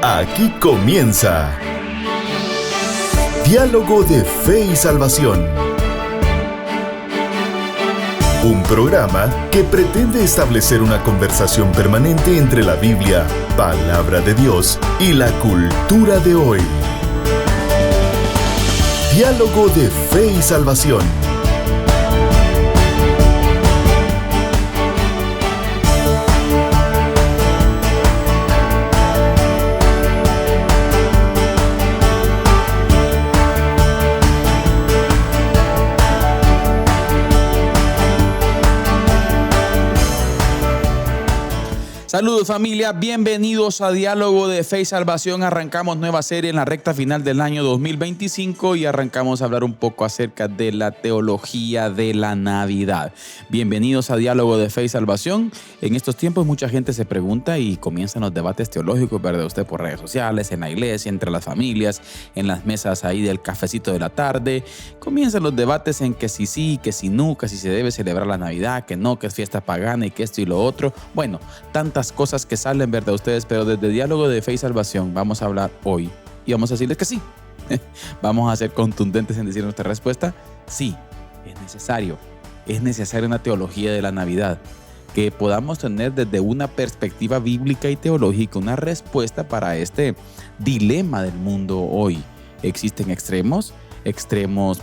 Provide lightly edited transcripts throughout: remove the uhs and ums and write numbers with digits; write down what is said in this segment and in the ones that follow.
Aquí comienza Diálogo de Fe y Salvación. Un programa que pretende establecer una conversación permanente entre la Biblia, palabra de Dios, y la cultura de hoy. Diálogo de Fe y Salvación. Saludos familia, bienvenidos a Diálogo de Fe y Salvación. Arrancamos nueva serie en la recta final del año 2025 y arrancamos a hablar un poco acerca de la teología de la Navidad. Bienvenidos a Diálogo de Fe y Salvación. En estos tiempos mucha gente se pregunta y comienzan los debates teológicos, ¿verdad? Usted por redes sociales, en la iglesia, entre las familias, en las mesas ahí del cafecito de la tarde. Comienzan los debates en que si sí, que si no, que si se debe celebrar la Navidad, que no, que es fiesta pagana y que esto y lo otro. Bueno, tantas cosas que salen, ¿verdad? Ustedes, pero desde Diálogo de Fe y Salvación vamos a hablar hoy y vamos a decirles que sí. Vamos a ser contundentes en decir nuestra respuesta. Sí, es necesario una teología de la Navidad, que podamos tener desde una perspectiva bíblica y teológica una respuesta para este dilema del mundo hoy. Existen extremos,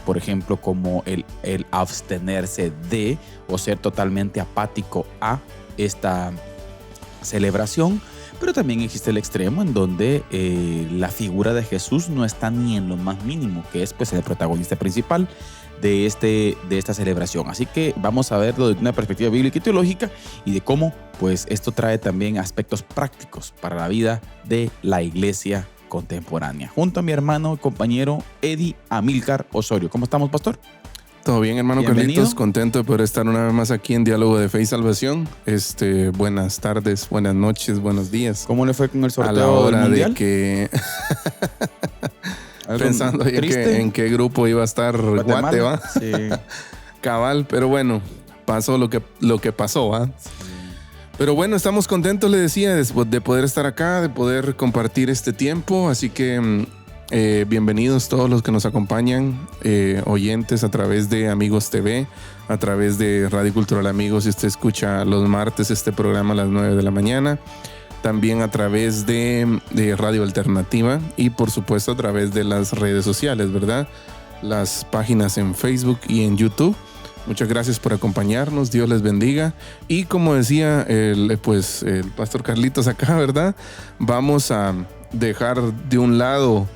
por ejemplo, como el abstenerse de o ser totalmente apático a esta celebración, pero también existe el extremo en donde la figura de Jesús no está ni en lo más mínimo, que es pues el protagonista principal de esta celebración. Así que vamos a verlo desde una perspectiva bíblica y teológica y de cómo pues esto trae también aspectos prácticos para la vida de la iglesia contemporánea. Junto a mi hermano y compañero Eddie Amílcar Osorio. ¿Cómo estamos, pastor? Todo bien, hermano Carlitos, contento de poder estar una vez más aquí en Diálogo de Fe y Salvación. Buenas tardes, buenas noches, buenos días. ¿Cómo le fue con el sorteo a la hora del mundial? De que pensando en qué grupo iba a estar Guate, ¿va? Sí. Cabal, pero bueno, pasó lo que pasó, ¿va? Sí. Pero bueno, estamos contentos, le decía, de poder estar acá, de poder compartir este tiempo, así que bienvenidos todos los que nos acompañan, oyentes a través de Amigos TV, a través de Radio Cultural Amigos, si usted escucha los martes este programa a las 9 de la mañana, también a través de Radio Alternativa y por supuesto a través de las redes sociales, ¿verdad? Las páginas en Facebook y en YouTube. Muchas gracias por acompañarnos, Dios les bendiga. Y como decía el pastor Carlitos acá, ¿verdad? Vamos a dejar de un lado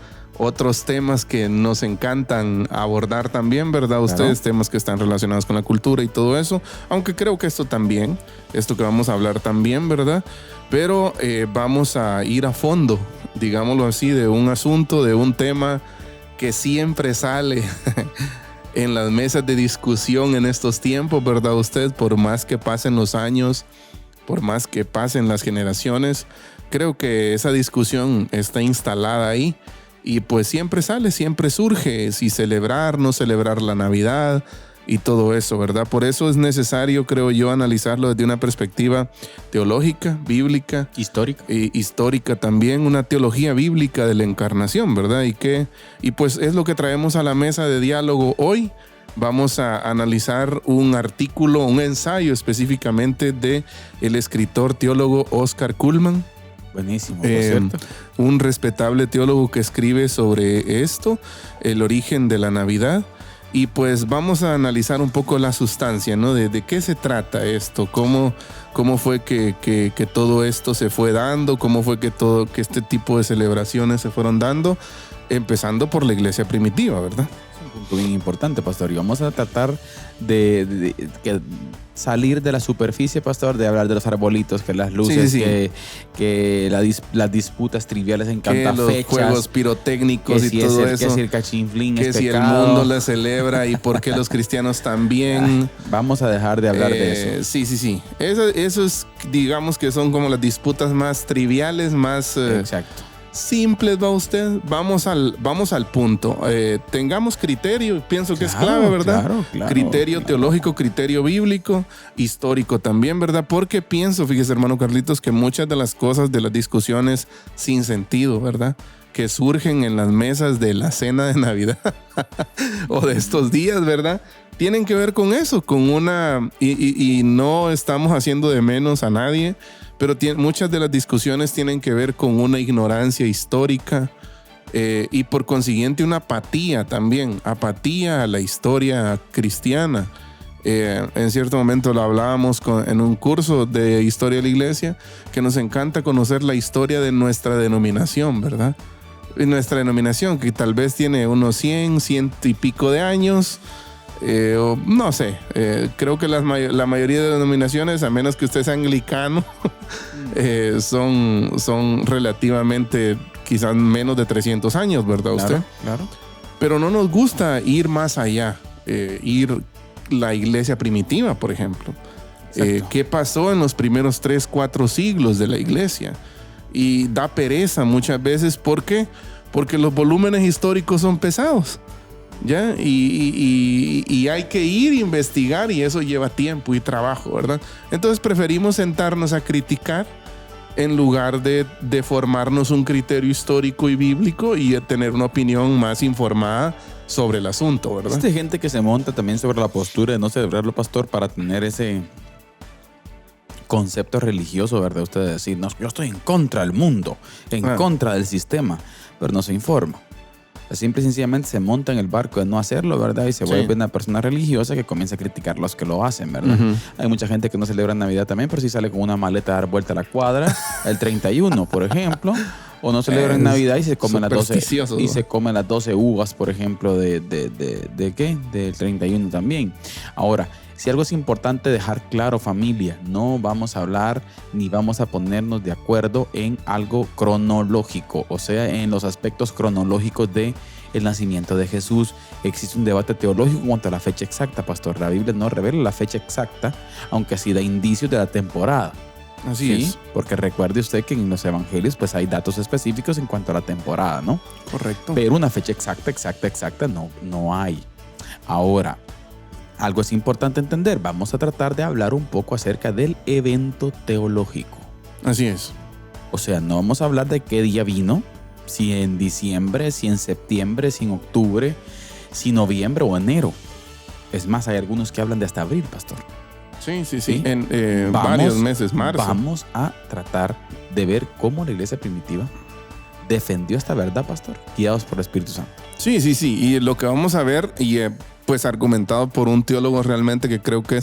otros temas que nos encantan abordar también, ¿verdad? Ustedes, claro. Temas que están relacionados con la cultura y todo eso, aunque creo que esto que vamos a hablar también, ¿verdad? Pero vamos a ir a fondo, digámoslo así, de un asunto, de un tema que siempre sale en las mesas de discusión en estos tiempos, ¿verdad? Usted, por más que pasen los años, por más que pasen las generaciones, creo que esa discusión está instalada ahí. Y pues siempre surge si celebrar, no celebrar la Navidad y todo eso, ¿verdad? Por eso es necesario, creo yo, analizarlo desde una perspectiva teológica, bíblica. Histórica también, una teología bíblica de la encarnación, ¿verdad? Y pues es lo que traemos a la mesa de diálogo hoy. Vamos a analizar un artículo, un ensayo específicamente de el escritor teólogo Oscar Cullmann. Buenísimo, por cierto. Un respetable teólogo que escribe sobre esto, el origen de la Navidad. Y pues vamos a analizar un poco la sustancia, ¿no? De qué se trata esto, cómo fue que todo esto se fue dando, cómo fue que este tipo de celebraciones se fueron dando, empezando por la iglesia primitiva, ¿verdad? Es un punto bien importante, pastor. Y vamos a tratar de salir de la superficie, pastor, de hablar de los arbolitos, que las luces, sí. Que las disputas triviales en cuanto a fechas, los juegos pirotécnicos y todo eso, que si el cachiflín que es si pecado, el mundo la celebra y por qué los cristianos también. Vamos a dejar de hablar de eso. Sí. Eso es, digamos que son como las disputas más triviales, más exacto. simples, va usted. Vamos al punto. Tengamos criterio, pienso que es clave, ¿verdad? Claro, criterio teológico, criterio bíblico, histórico también, ¿verdad? Porque pienso, fíjese, hermano Carlitos, que muchas de las cosas de las discusiones sin sentido, ¿verdad?, que surgen en las mesas de la cena de Navidad o de estos días, ¿verdad?, tienen que ver con eso, con una... Y no estamos haciendo de menos a nadie, pero muchas de las discusiones tienen que ver con una ignorancia histórica y por consiguiente una apatía también, apatía a la historia cristiana. En cierto momento lo hablábamos en un curso de historia de la iglesia, que nos encanta conocer la historia de nuestra denominación, ¿verdad? Y nuestra denominación, que tal vez tiene unos 100 y pico de años, o no sé, creo que la mayoría de denominaciones, a menos que usted sea anglicano, son relativamente quizás menos de 300 años, ¿verdad usted? Claro. Pero no nos gusta ir más allá, ir la iglesia primitiva, por ejemplo. ¿Qué pasó en los primeros 3-4 siglos de la iglesia? Y da pereza muchas veces. ¿Por qué? Porque los volúmenes históricos son pesados, ¿ya? Y hay que ir a investigar, y eso lleva tiempo y trabajo, ¿verdad? Entonces preferimos sentarnos a criticar en lugar de formarnos un criterio histórico y bíblico y tener una opinión más informada sobre el asunto, ¿verdad? Hay gente que se monta también sobre la postura de no celebrarlo, pastor, para tener ese concepto religioso, ¿verdad? Usted decir, no, yo estoy en contra del mundo, en contra del sistema, pero no se informa. Simple y sencillamente se monta en el barco de no hacerlo, ¿verdad? Y se vuelve una persona religiosa que comienza a criticar a los que lo hacen, ¿verdad? Hay mucha gente que no celebra Navidad también, pero sí sale con una maleta a dar vuelta a la cuadra el 31, por ejemplo. O no celebra en Navidad y se come las 12 uvas, por ejemplo, ¿de qué? Del 31 también. Ahora, si algo es importante dejar claro, familia, no vamos a hablar ni vamos a ponernos de acuerdo en algo cronológico, o sea, en los aspectos cronológicos del nacimiento de Jesús. Existe un debate teológico en cuanto a la fecha exacta, pastor. La Biblia no revela la fecha exacta, aunque sí da indicios de la temporada. Así es. Porque recuerde usted que en los evangelios pues hay datos específicos en cuanto a la temporada, ¿no? Correcto. Pero una fecha exacta no hay. Ahora, algo es importante entender. Vamos a tratar de hablar un poco acerca del evento teológico. Así es. O sea, no vamos a hablar de qué día vino, si en diciembre, si en septiembre, si en octubre, si noviembre o enero. Es más, hay algunos que hablan de hasta abril, pastor. Sí. En varios meses, marzo. Vamos a tratar de ver cómo la iglesia primitiva defendió esta verdad, pastor, guiados por el Espíritu Santo. Sí. Y lo que vamos a ver, y pues argumentado por un teólogo realmente que creo que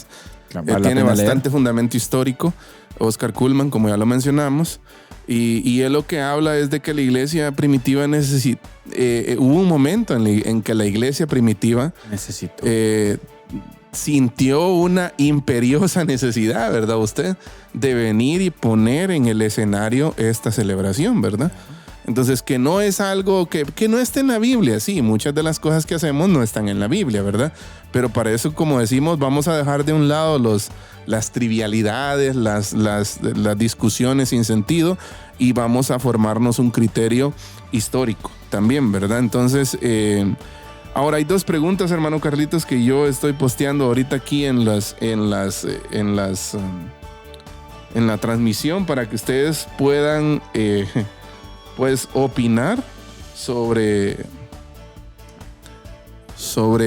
tiene bastante fundamento histórico, Oscar Cullmann, como ya lo mencionamos, y él lo que habla es de que la iglesia primitiva hubo un momento en que la iglesia primitiva sintió una imperiosa necesidad, ¿verdad usted?, de venir y poner en el escenario esta celebración, ¿verdad? Entonces, que no es algo que no esté en la Biblia. Sí, muchas de las cosas que hacemos no están en la Biblia, ¿verdad? Pero para eso, como decimos, vamos a dejar de un lado las trivialidades, las discusiones sin sentido, y vamos a formarnos un criterio histórico también, ¿verdad? Entonces, ahora hay dos preguntas, hermano Carlitos, que yo estoy posteando ahorita aquí en la transmisión para que ustedes puedan pues opinar sobre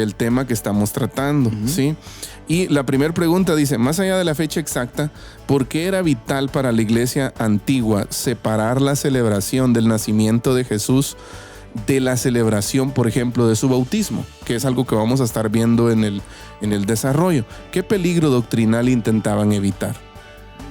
el tema que estamos tratando, ¿sí? Y la primera pregunta dice, más allá de la fecha exacta, ¿por qué era vital para la iglesia antigua separar la celebración del nacimiento de Jesús de la celebración, por ejemplo, de su bautismo? Que es algo que vamos a estar viendo en el desarrollo. ¿Qué peligro doctrinal intentaban evitar?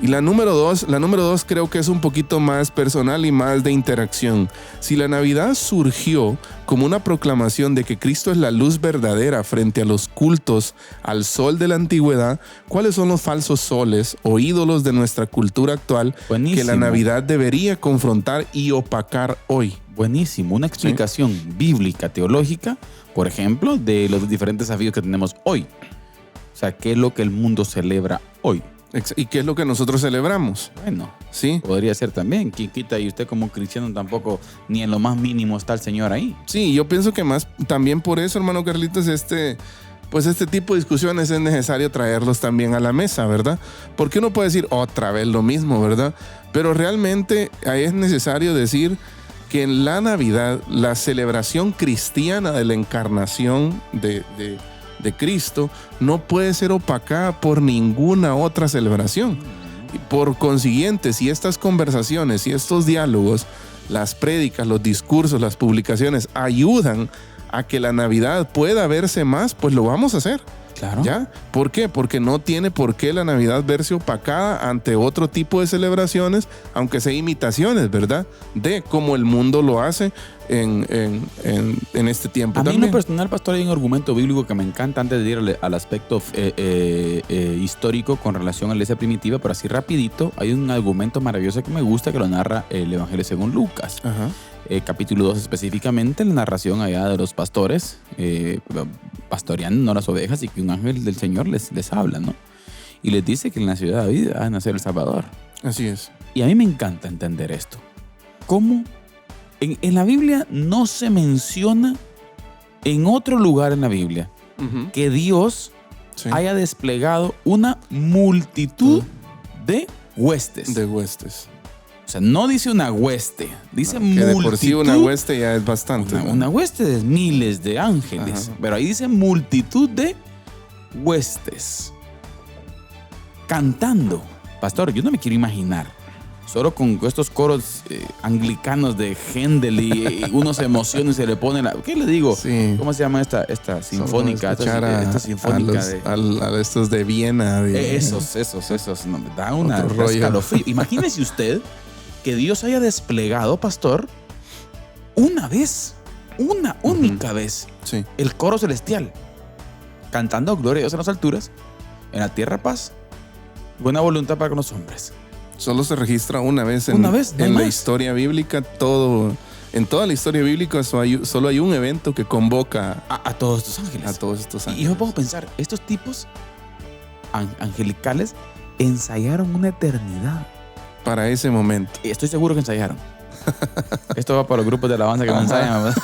Y la número dos creo que es un poquito más personal y más de interacción. Si la Navidad surgió como una proclamación de que Cristo es la luz verdadera frente a los cultos al sol de la antigüedad, ¿cuáles son los falsos soles o ídolos de nuestra cultura actual que la Navidad debería confrontar y opacar hoy? Buenísimo, una explicación bíblica, teológica, por ejemplo, de los diferentes desafíos que tenemos hoy. O sea, ¿qué es lo que el mundo celebra hoy? ¿Y qué es lo que nosotros celebramos? Bueno, ¿Sí? podría ser también. ¿Quién quita? Y usted como cristiano tampoco, ni en lo más mínimo está el Señor ahí. Sí, yo pienso que más también por eso, hermano Carlitos, pues este tipo de discusiones es necesario traerlos también a la mesa, ¿verdad? Porque uno puede decir otra vez lo mismo, ¿verdad? Pero realmente ahí es necesario decir que en la Navidad, la celebración cristiana de la encarnación de Cristo no puede ser opacada por ninguna otra celebración. Y por consiguiente, si estas conversaciones y estos diálogos, las prédicas, los discursos, las publicaciones ayudan a que la Navidad pueda verse más, pues lo vamos a hacer. Claro. ¿Ya? ¿Por qué? Porque no tiene por qué la Navidad verse opacada ante otro tipo de celebraciones, aunque sea imitaciones, ¿verdad? De cómo el mundo lo hace en este tiempo. A mí también. en lo personal, pastor, hay un argumento bíblico que me encanta antes de ir al aspecto histórico con relación a la iglesia primitiva, pero así rapidito, hay un argumento maravilloso que me gusta que lo narra el Evangelio según Lucas. Ajá. Capítulo 2 específicamente, la narración allá de los pastores pastoreando, ¿no?, las ovejas, y que un ángel del Señor les habla, ¿no? Y les dice que en la ciudad de David va a nacer el Salvador. Así es. Y a mí me encanta entender esto. ¿Cómo? En la Biblia no se menciona en otro lugar en la Biblia que Dios haya desplegado una multitud de huestes. De huestes. O sea, no dice una hueste, dice multitud. Que de por sí una hueste ya es bastante. Una hueste de miles de ángeles. Ajá. Pero ahí dice multitud de huestes. Cantando. Pastor, yo no me quiero imaginar. Solo con estos coros anglicanos de Händel y uno se emociona y se le pone la... ¿Qué le digo? Sí. ¿Cómo se llama esta sinfónica? Esta sinfónica a estos de Viena. Esos. No, me da una escalofrío. Imagínese usted que Dios haya desplegado, pastor, una única vez, Sí. el coro celestial, cantando gloria a Dios en las alturas, en la tierra paz, buena voluntad para con los hombres. Solo se registra una vez en la historia bíblica. En toda la historia bíblica solo hay un evento que convoca a todos estos ángeles. A todos estos ángeles. Y yo me pongo a pensar, estos tipos angelicales ensayaron una eternidad. Para ese momento. Y estoy seguro que ensayaron. Esto va para los grupos de alabanza que no ensayan.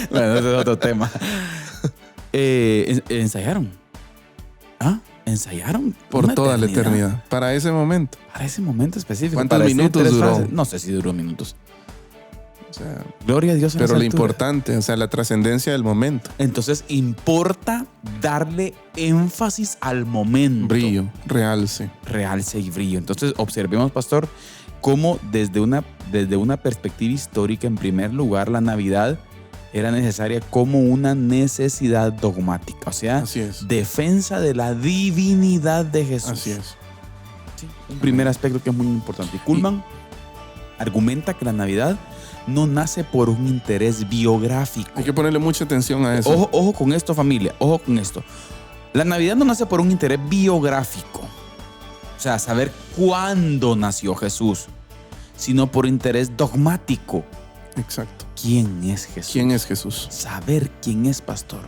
Bueno, ese es otro tema. Ensayaron. Ensayaron por toda la eternidad. Para ese momento. Para ese momento específico. ¿Cuántos minutos duró? No sé si duró minutos. O sea, gloria a Dios en las pero lo alturas. importante, o sea, la trascendencia del momento. Entonces importa darle énfasis al momento. Brillo, realce. Realce y brillo. Entonces observemos, pastor, cómo desde una perspectiva histórica, en primer lugar, la Navidad era necesaria como una necesidad dogmática. O sea, defensa de la divinidad de Jesús. Así es. Sí, un primer aspecto que es muy importante. Y Kuhlman argumenta que la Navidad no nace por un interés biográfico. Hay que ponerle mucha atención a eso. Ojo con esto, familia. Ojo con esto. La Navidad no nace por un interés biográfico. O sea, saber cuándo nació Jesús, sino por interés dogmático. Exacto. ¿Quién es Jesús? ¿Quién es Jesús? Saber quién es pastor.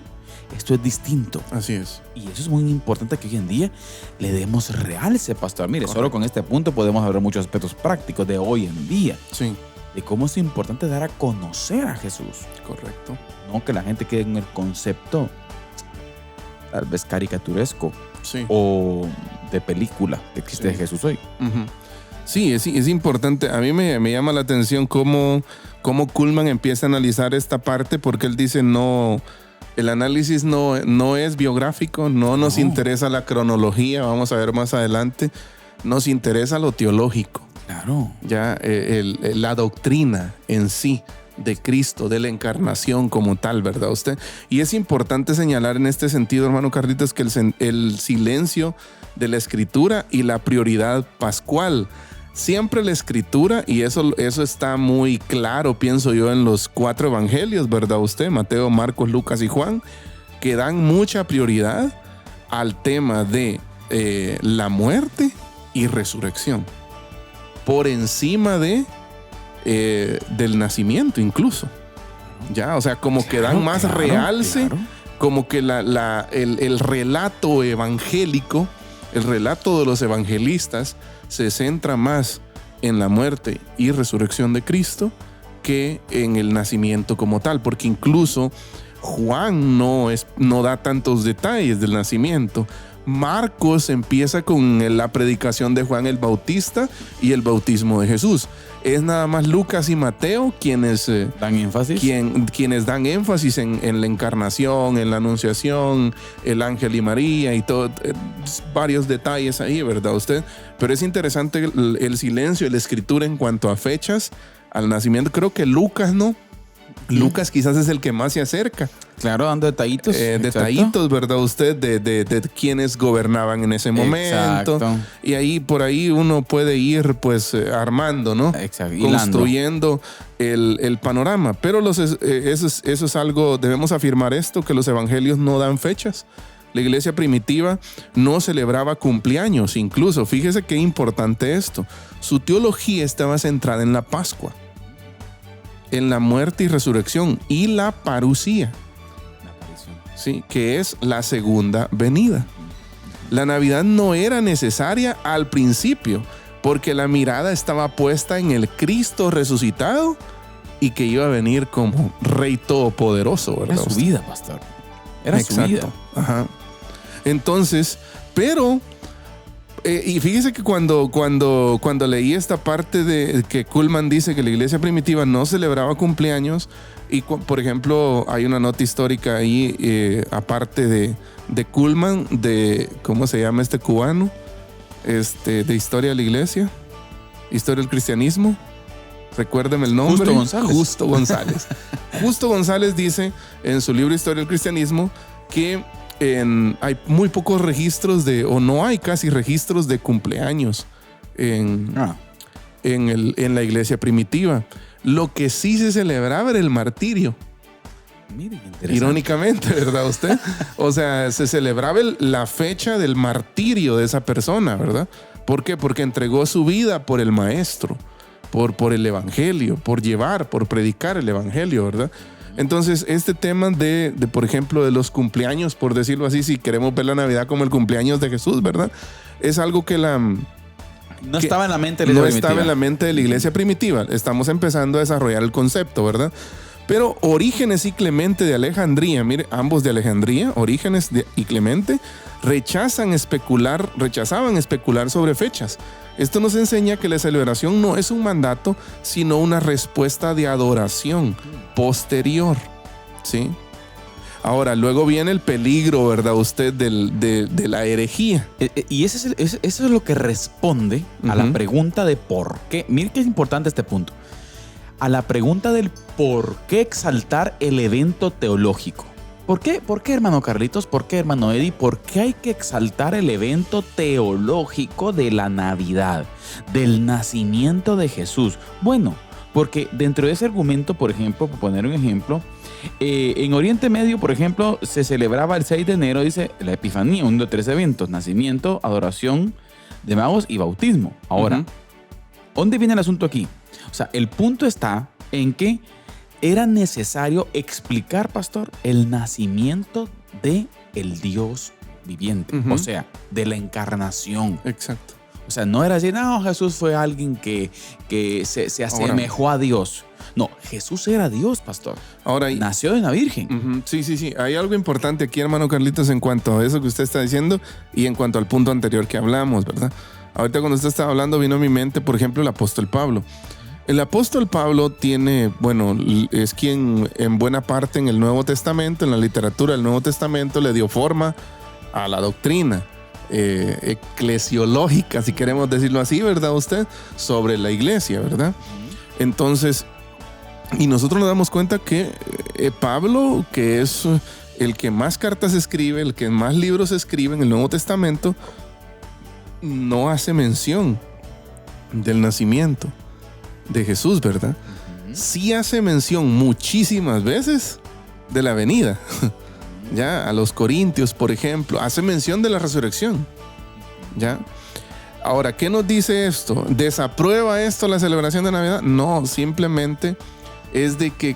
Esto es distinto. Así es. Y eso es muy importante que hoy en día le demos realce, pastor. Mire, solo con este punto podemos hablar muchos aspectos prácticos de hoy en día. Sí. De cómo es importante dar a conocer a Jesús. Correcto. No que la gente quede en el concepto tal vez caricaturesco o de película que existe de Jesús hoy. Sí, es importante. A mí me llama la atención cómo Kuhlman empieza a analizar esta parte, porque él dice el análisis no es biográfico, no nos interesa la cronología, vamos a ver más adelante, nos interesa lo teológico. Claro. Ya la doctrina en sí de Cristo, de la encarnación como tal, ¿verdad usted? Y es importante señalar en este sentido, hermano Carlitos, que el silencio de la Escritura y la prioridad pascual. Siempre la Escritura, y eso está muy claro, pienso yo, en los 4 evangelios, ¿verdad usted? Mateo, Marcos, Lucas y Juan, que dan mucha prioridad al tema de la muerte y resurrección, por encima del nacimiento incluso. Ya, o sea, como que dan más realce, como que el relato evangélico El relato de los evangelistas se centra más en la muerte y resurrección de Cristo que en el nacimiento como tal, porque incluso Juan no da tantos detalles del nacimiento. Marcos empieza con la predicación de Juan el Bautista y el bautismo de Jesús. Es nada más Lucas y Mateo quienes dan énfasis, quienes dan énfasis en la encarnación, en la anunciación, el ángel y María y todo, varios detalles ahí, ¿verdad usted? Pero es interesante el silencio y la escritura en cuanto a fechas al nacimiento. Creo que Lucas no. Lucas quizás es el que más se acerca. Claro, dando detallitos. Detallitos, ¿verdad? Usted de quienes gobernaban en ese momento. Exacto. Y ahí, por ahí uno puede ir pues armando, ¿no? Exacto. Construyendo el panorama. Pero eso es algo, debemos afirmar esto, que los evangelios no dan fechas. La iglesia primitiva no celebraba cumpleaños. Incluso, fíjese qué importante esto. Su teología estaba centrada en la Pascua, en la muerte y resurrección y la parusía, ¿sí? Que es la segunda venida. La Navidad no era necesaria al principio porque la mirada estaba puesta en el Cristo resucitado y que iba a venir como Rey Todopoderoso, ¿verdad? Era su vida, pastor. Era su vida. Ajá. Entonces, pero y fíjese que cuando leí esta parte de que Cullmann dice que la iglesia primitiva no celebraba cumpleaños, y por ejemplo hay una nota histórica ahí, aparte de Cullmann, de ¿cómo se llama este cubano? De historia de la iglesia, historia del cristianismo, recuérdeme el nombre. Justo González. Justo González dice en su libro Historia del cristianismo que hay muy pocos registros o no hay casi registros de cumpleaños en la iglesia primitiva. Lo que sí se celebraba era el martirio. Mire, qué interesante. Irónicamente, ¿verdad usted? O sea, se celebraba la fecha del martirio de esa persona, ¿verdad? ¿Por qué? Porque entregó su vida por el maestro, por el evangelio, por predicar el evangelio, ¿verdad? Entonces, este tema de, por ejemplo, de los cumpleaños, por decirlo así, si queremos ver la Navidad como el cumpleaños de Jesús, ¿verdad? Es algo que no estaba en la mente de la iglesia primitiva. Estamos empezando a desarrollar el concepto, ¿verdad? Pero Orígenes y Clemente de Alejandría, mire, ambos de Alejandría, Orígenes y Clemente, rechazaban especular sobre fechas. Esto nos enseña que la celebración no es un mandato, sino una respuesta de adoración posterior, ¿sí? Ahora, luego viene el peligro, ¿verdad? Usted de la herejía. Y eso es lo que responde a la pregunta de por qué. Mire que es importante este punto. A la pregunta del por qué exaltar el evento teológico. ¿Por qué, hermano Carlitos? ¿Por qué, hermano Eddie? ¿Por qué hay que exaltar el evento teológico de la Navidad, del nacimiento de Jesús? Bueno, porque dentro de ese argumento, por ejemplo, por poner un ejemplo, en Oriente Medio, por ejemplo, se celebraba el 6 de enero, dice, la Epifanía, uno de 3 eventos: nacimiento, adoración de magos y bautismo. Ahora, ¿dónde viene el asunto aquí? O sea, el punto está en que era necesario explicar, pastor, el nacimiento de el Dios viviente, o sea, de la encarnación. Exacto. O sea, no era decir, no, Jesús fue alguien que se asemejó a Dios. No, Jesús era Dios, pastor. Ahora, nació de una virgen. Sí. Hay algo importante aquí, hermano Carlitos, en cuanto a eso que usted está diciendo y en cuanto al punto anterior que hablamos, ¿verdad? Ahorita cuando usted estaba hablando vino a mi mente, por ejemplo, el apóstol Pablo. El apóstol Pablo es quien en buena parte en el Nuevo Testamento, en la literatura del Nuevo Testamento, le dio forma a la doctrina eclesiológica, si queremos decirlo así, ¿verdad usted? Sobre la iglesia, ¿verdad? Entonces, y nosotros nos damos cuenta que Pablo, que es el que más cartas escribe, el que más libros escribe en el Nuevo Testamento, no hace mención del nacimiento de Jesús, ¿verdad? Sí hace mención muchísimas veces de la venida. Ya, a los Corintios, por ejemplo, hace mención de la resurrección. ¿Ya? Ahora, ¿qué nos dice esto? ¿Desaprueba esto la celebración de Navidad? No, simplemente es de que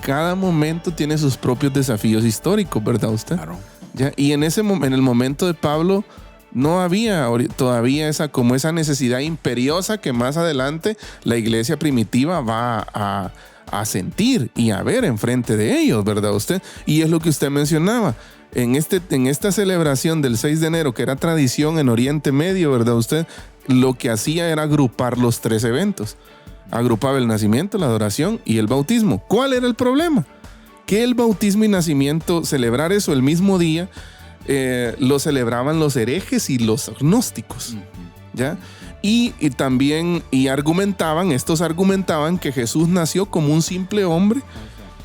cada momento tiene sus propios desafíos históricos, ¿verdad usted? Claro. ¿Ya? Y en el momento de Pablo, No había todavía esa necesidad imperiosa que más adelante la iglesia primitiva va a sentir y a ver enfrente de ellos, ¿verdad usted? Y es lo que usted mencionaba. En esta celebración del 6 de enero, que era tradición en Oriente Medio, ¿verdad usted? Lo que hacía era agrupar los 3 eventos. Agrupaba el nacimiento, la adoración y el bautismo. ¿Cuál era el problema? Que el bautismo y nacimiento, celebrar eso el mismo día, lo celebraban los herejes y los gnósticos, ¿ya? Y también estos argumentaban que Jesús nació como un simple hombre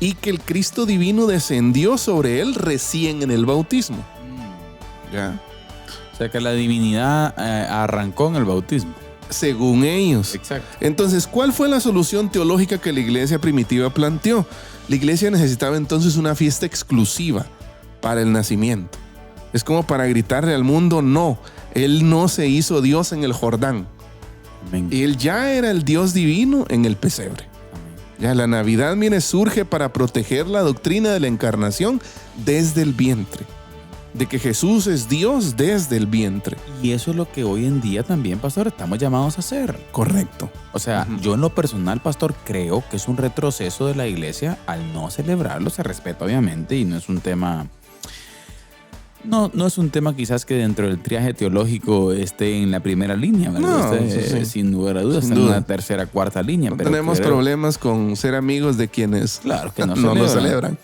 y que el Cristo divino descendió sobre él recién en el bautismo. ¿Ya? O sea que la divinidad arrancó en el bautismo. Según ellos. Exacto. Entonces, ¿cuál fue la solución teológica que la iglesia primitiva planteó? La iglesia necesitaba entonces una fiesta exclusiva para el nacimiento. Es como para gritarle al mundo, no, Él no se hizo Dios en el Jordán. Amén. Él ya era el Dios divino en el pesebre. Ya la Navidad, mire, surge para proteger la doctrina de la encarnación desde el vientre. De que Jesús es Dios desde el vientre. Y eso es lo que hoy en día también, pastor, estamos llamados a hacer. Correcto. O sea, yo en lo personal, pastor, creo que es un retroceso de la iglesia al no celebrarlo. Se respeta, obviamente, y no es un tema... No es un tema quizás que dentro del triaje teológico esté en la primera línea, ¿verdad? No, sí. Sin lugar a dudas, está en una tercera, cuarta línea. No pero tenemos problemas con ser amigos de quienes claro que no lo celebran.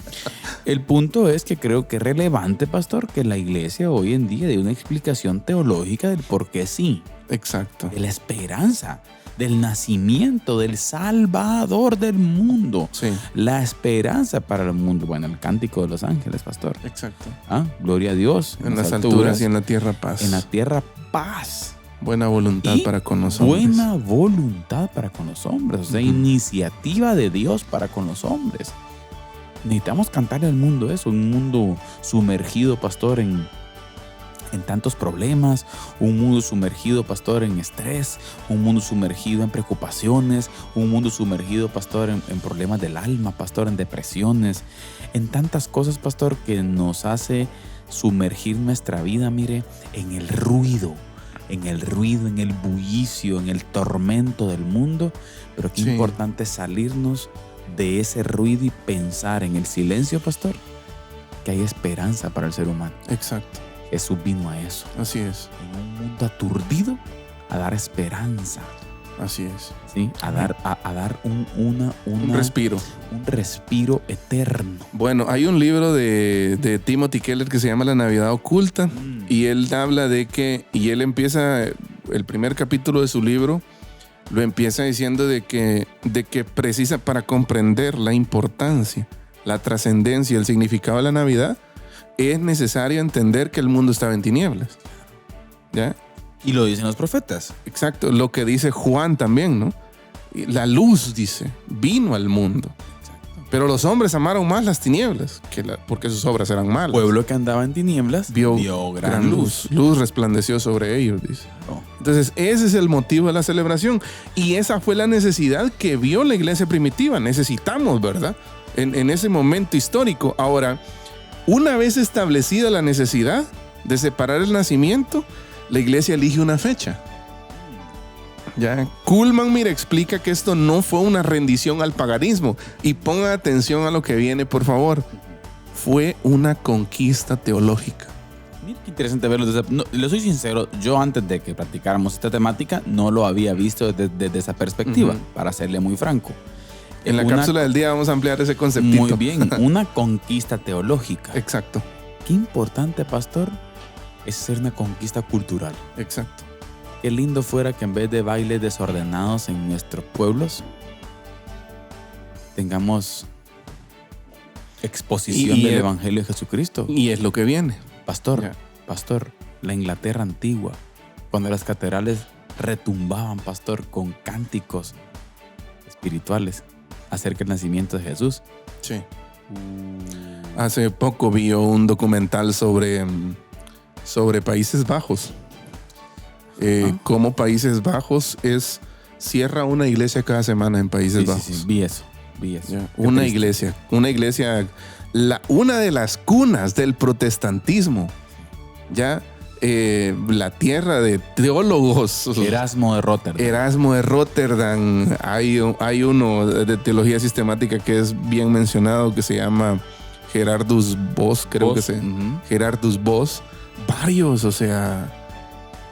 El punto es que creo que es relevante, pastor, que la iglesia hoy en día dé una explicación teológica del por qué sí. Exacto. De la esperanza, del nacimiento, del Salvador del mundo. Sí. La esperanza para el mundo. Bueno, el cántico de los ángeles, pastor. Exacto. Gloria a Dios. En las alturas y en la tierra paz. En la tierra paz. Buena voluntad y para con los hombres. Buena voluntad para con los hombres. O sea, iniciativa de Dios para con los hombres. Necesitamos cantarle al mundo eso. Un mundo sumergido, pastor, en tantos problemas, un mundo sumergido, pastor, en estrés, un mundo sumergido en preocupaciones, un mundo sumergido, pastor, en problemas del alma, pastor, en depresiones, en tantas cosas, pastor, que nos hace sumergir nuestra vida, mire, en el ruido, en el bullicio, en el tormento del mundo, pero qué importante salirnos de ese ruido y pensar en el silencio, pastor, que hay esperanza para el ser humano. Exacto. Jesús vino a eso. Así es. En un mundo aturdido, a dar esperanza. Así es. ¿Sí? A dar un respiro. Un respiro eterno. Bueno, hay un libro de Timothy Keller que se llama La Navidad Oculta. Y él habla de que, y él empieza, el primer capítulo de su libro, lo empieza diciendo de que precisa para comprender la importancia, la trascendencia, el significado de la Navidad, es necesario entender que el mundo estaba en tinieblas. ¿Ya? Y lo dicen los profetas. Exacto. Lo que dice Juan también, ¿no? La luz, dice, vino al mundo. Exacto. Pero los hombres amaron más las tinieblas, porque sus obras eran malas. El pueblo que andaba en tinieblas vio gran luz. Luz resplandeció sobre ellos, dice. Oh. Entonces, ese es el motivo de la celebración. Y esa fue la necesidad que vio la iglesia primitiva. Necesitamos, ¿verdad? En ese momento histórico. Ahora, una vez establecida la necesidad de separar el nacimiento, la iglesia elige una fecha. ¿Ya? Kuhlman, mira, explica que esto no fue una rendición al paganismo. Y pongan atención a lo que viene, por favor. Fue una conquista teológica. Mira qué interesante verlo. Le soy sincero, yo antes de que practicáramos esta temática no lo había visto desde esa perspectiva, para serle muy franco. En la cápsula del día vamos a ampliar ese conceptito. Muy bien, una conquista teológica. Exacto. Qué importante, pastor, es ser una conquista cultural. Exacto. Qué lindo fuera que en vez de bailes desordenados en nuestros pueblos, tengamos exposición del Evangelio de Jesucristo. Y es lo que viene. Pastor, la Inglaterra antigua, cuando las catedrales retumbaban, pastor, con cánticos espirituales acerca del nacimiento de Jesús. Sí. Hace poco vi un documental sobre Países Bajos. Cómo Países Bajos cierra una iglesia cada semana en Países Bajos. Sí, vi eso. Ya, una iglesia, una de las cunas del protestantismo. Ya la tierra de teólogos. Erasmo de Rotterdam. Erasmo de Rotterdam. Hay uno de teología sistemática que es bien mencionado, que se llama Gerardus Voss, Gerardus Voss. Varios, o sea,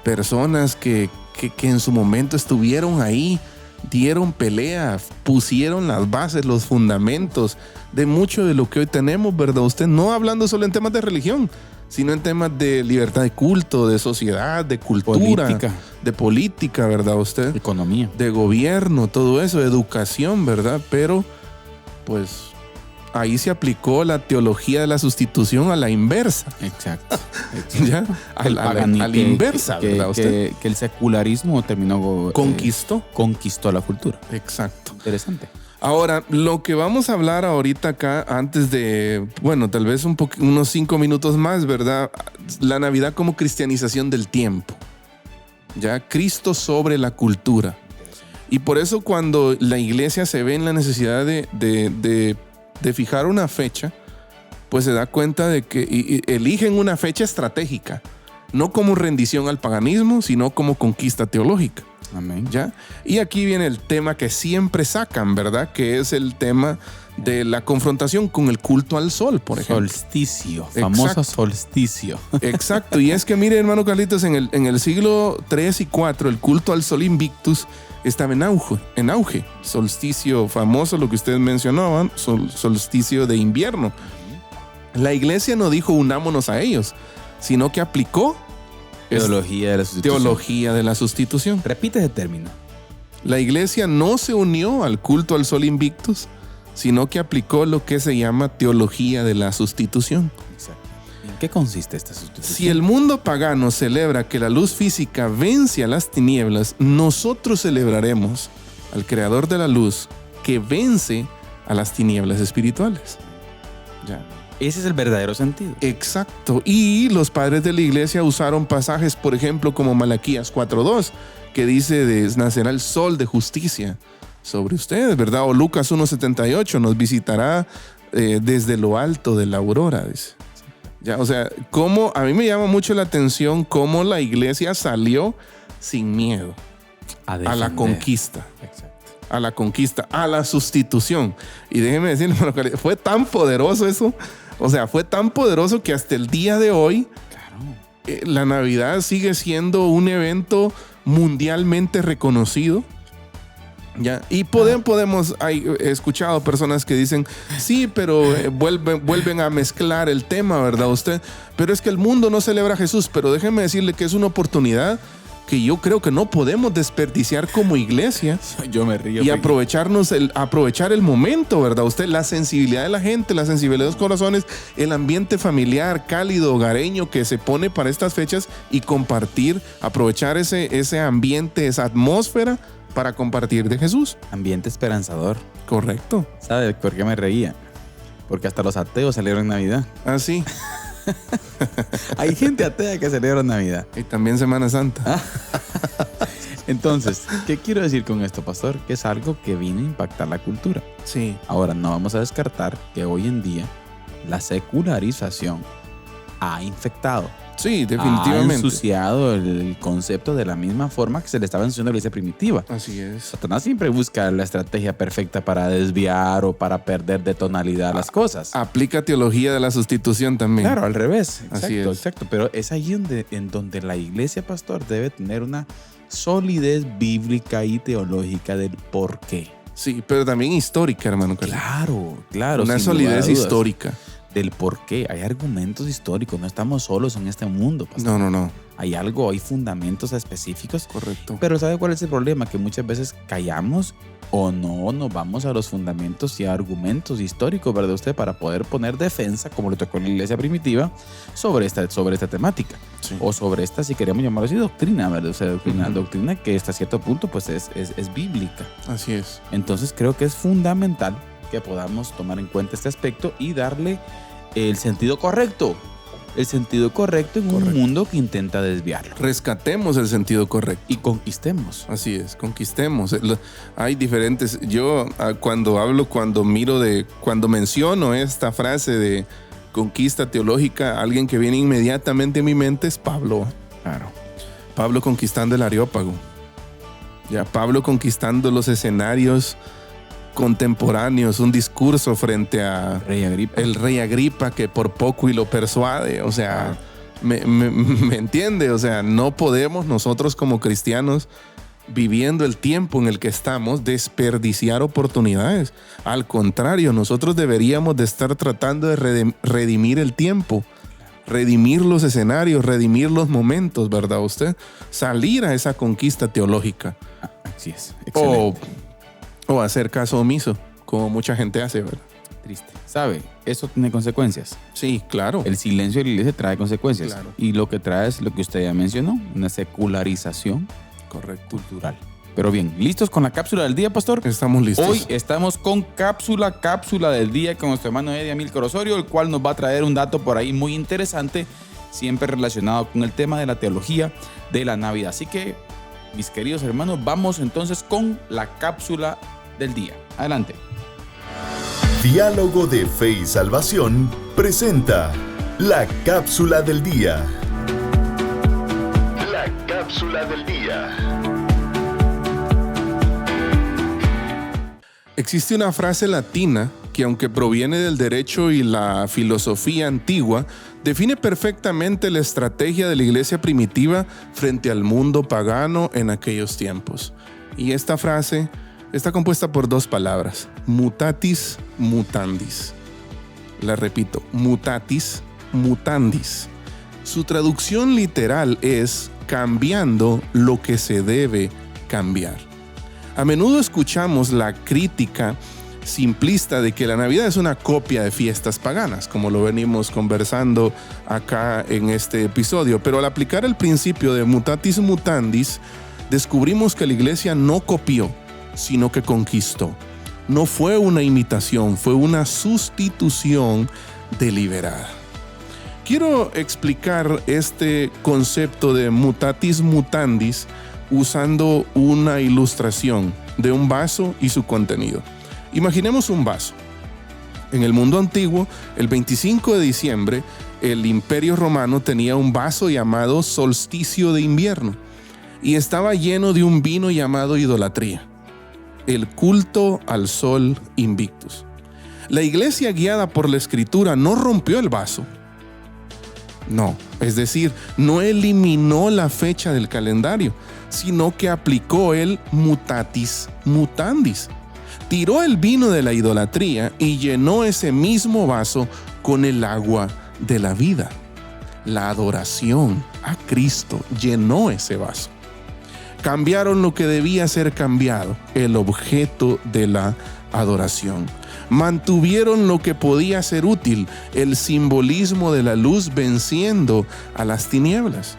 personas que en su momento estuvieron ahí, dieron pelea, pusieron las bases, los fundamentos de mucho de lo que hoy tenemos, ¿verdad? Usted no hablando solo en temas de religión, sino en temas de libertad de culto, de sociedad, de cultura, de política, ¿verdad? Usted, economía, de gobierno, todo eso, de educación, ¿verdad? Pero, pues, ahí se aplicó la teología de la sustitución a la inversa. Exacto. ¿Ya? A la inversa, ¿verdad? Que el secularismo terminó... Conquistó la cultura. Exacto. Interesante. Ahora, lo que vamos a hablar ahorita acá, antes de, bueno, tal vez unos 5 minutos más, ¿verdad? La Navidad como cristianización del tiempo. Ya, Cristo sobre la cultura. Y por eso cuando la iglesia se ve en la necesidad de fijar una fecha, pues se da cuenta de que eligen una fecha estratégica, no como rendición al paganismo, sino como conquista teológica. Amén. ¿Ya? Y aquí viene el tema que siempre sacan, ¿verdad? Que es el tema de la confrontación con el culto al sol, por ejemplo. Solsticio, famoso solsticio. Exacto. Y es que mire, hermano Carlitos, en el siglo 3 y 4, el culto al sol invictus estaba en auge. Solsticio famoso, lo que ustedes mencionaban, solsticio de invierno. La iglesia no dijo unámonos a ellos, sino que aplicó teología de la sustitución. Repite ese término. La iglesia no se unió al culto al sol invictus, sino que aplicó lo que se llama teología de la sustitución. Exacto. ¿En qué consiste esta sustitución? Si el mundo pagano celebra que la luz física vence a las tinieblas, nosotros celebraremos al creador de la luz que vence a las tinieblas espirituales. Ya. Ese es el verdadero sentido. Exacto. Y los padres de la iglesia usaron pasajes, por ejemplo, como Malaquías 4:2, que dice: nacerá el sol de justicia sobre ustedes, ¿verdad? O Lucas 1:78, nos visitará desde lo alto de la aurora, dice. Ya, o sea, a mí me llama mucho la atención cómo la iglesia salió sin miedo a la conquista. Exacto. A la conquista, a la sustitución. Y déjeme decirle, fue tan poderoso eso. O sea, fue tan poderoso que hasta el día de hoy, claro, la Navidad sigue siendo un evento mundialmente reconocido. ¿Ya? Y he escuchado personas que dicen, sí, pero vuelven a mezclar el tema, ¿verdad? Pero es que el mundo no celebra a Jesús. Pero déjeme decirle que es una oportunidad que yo creo que no podemos desperdiciar como iglesia. Yo me río. Y aprovechar el momento, ¿verdad? La sensibilidad de la gente, la sensibilidad de los corazones, el ambiente familiar, cálido, hogareño que se pone para estas fechas y aprovechar ese ambiente, esa atmósfera para compartir de Jesús. Ambiente esperanzador. Correcto. ¿Sabes por qué me reía? Porque hasta los ateos celebran Navidad. Ah, sí. Hay gente atea que celebra Navidad. Y también Semana Santa. Entonces, ¿qué quiero decir con esto, pastor? Que es algo que vino a impactar la cultura. Sí. Ahora, no vamos a descartar que hoy en día la secularización ha infectado. Sí, definitivamente. Ha ensuciado el concepto de la misma forma que se le estaba enseñando a la iglesia primitiva. Así es. Satanás siempre busca la estrategia perfecta para desviar o para perder de tonalidad las cosas. Aplica teología de la sustitución también. Claro, al revés. Así es. Exacto. Pero es ahí en donde la iglesia, pastor, debe tener una solidez bíblica y teológica del por qué. Sí, pero también histórica, hermano. Claro. Una solidez histórica. Del por qué. Hay argumentos históricos. No estamos solos en este mundo, pastor. No. Hay fundamentos específicos. Correcto. Pero ¿sabe cuál es el problema? Que muchas veces callamos o no nos vamos a los fundamentos y a argumentos históricos, ¿verdad? Usted para poder poner defensa, como le tocó en la iglesia primitiva, sobre esta temática. Sí. O sobre esta, si queremos llamarlo así, doctrina, ¿verdad? O sea, doctrina que hasta cierto punto pues es bíblica. Así es. Entonces creo que es fundamental que podamos tomar en cuenta este aspecto y darle el sentido correcto. El sentido correcto en un mundo que intenta desviarlo. Rescatemos el sentido correcto. Y conquistemos. Así es, conquistemos. Hay diferentes. Yo cuando menciono esta frase conquista teológica, alguien que viene inmediatamente a mi mente es Pablo. Claro. Pablo conquistando el Areópago. Ya, Pablo conquistando los escenarios contemporáneos, un discurso frente a el rey Agripa que por poco y lo persuade. O sea, me entiende. O sea, no podemos nosotros como cristianos, viviendo el tiempo en el que estamos, desperdiciar oportunidades. Al contrario, nosotros deberíamos de estar tratando de redimir el tiempo, redimir los escenarios, redimir los momentos, ¿verdad usted? Salir a esa conquista teológica. Así es. Excelente. O hacer caso omiso, como mucha gente hace, ¿verdad? Triste. ¿Sabe? Eso tiene consecuencias. Sí, claro. El silencio de la iglesia trae consecuencias. Claro. Y lo que trae es lo que usted ya mencionó, una secularización cultural. Pero bien, ¿listos con la cápsula del día, pastor? Estamos listos. Hoy estamos con cápsula del día con nuestro hermano Eddie Amílcar Osorio, el cual nos va a traer un dato por ahí muy interesante, siempre relacionado con el tema de la teología de la Navidad. Así que, mis queridos hermanos, vamos entonces con la cápsula del día. Adelante. Diálogo de Fe y Salvación presenta la cápsula del día. La cápsula del día. Existe una frase latina que, aunque proviene del derecho y la filosofía antigua, define perfectamente la estrategia de la iglesia primitiva frente al mundo pagano en aquellos tiempos. Y esta frase está compuesta por dos palabras: mutatis mutandis. La repito, mutatis mutandis. Su traducción literal es cambiando lo que se debe cambiar. A menudo escuchamos la crítica simplista de que la Navidad es una copia de fiestas paganas, como lo venimos conversando acá en este episodio. Pero al aplicar el principio de mutatis mutandis, descubrimos que la iglesia no copió, sino que conquistó. No fue una imitación, fue una sustitución deliberada. Quiero explicar este concepto de mutatis mutandis usando una ilustración de un vaso y su contenido. Imaginemos un vaso. En el mundo antiguo, el 25 de diciembre, el Imperio Romano tenía un vaso llamado solsticio de invierno y estaba lleno de un vino llamado idolatría, el culto al sol Invictus. La iglesia, guiada por la Escritura, no rompió el vaso. No, es decir, no eliminó la fecha del calendario, sino que aplicó el mutatis mutandis. Tiró el vino de la idolatría y llenó ese mismo vaso con el agua de la vida. La adoración a Cristo llenó ese vaso. Cambiaron lo que debía ser cambiado, el objeto de la adoración. Mantuvieron lo que podía ser útil, el simbolismo de la luz venciendo a las tinieblas.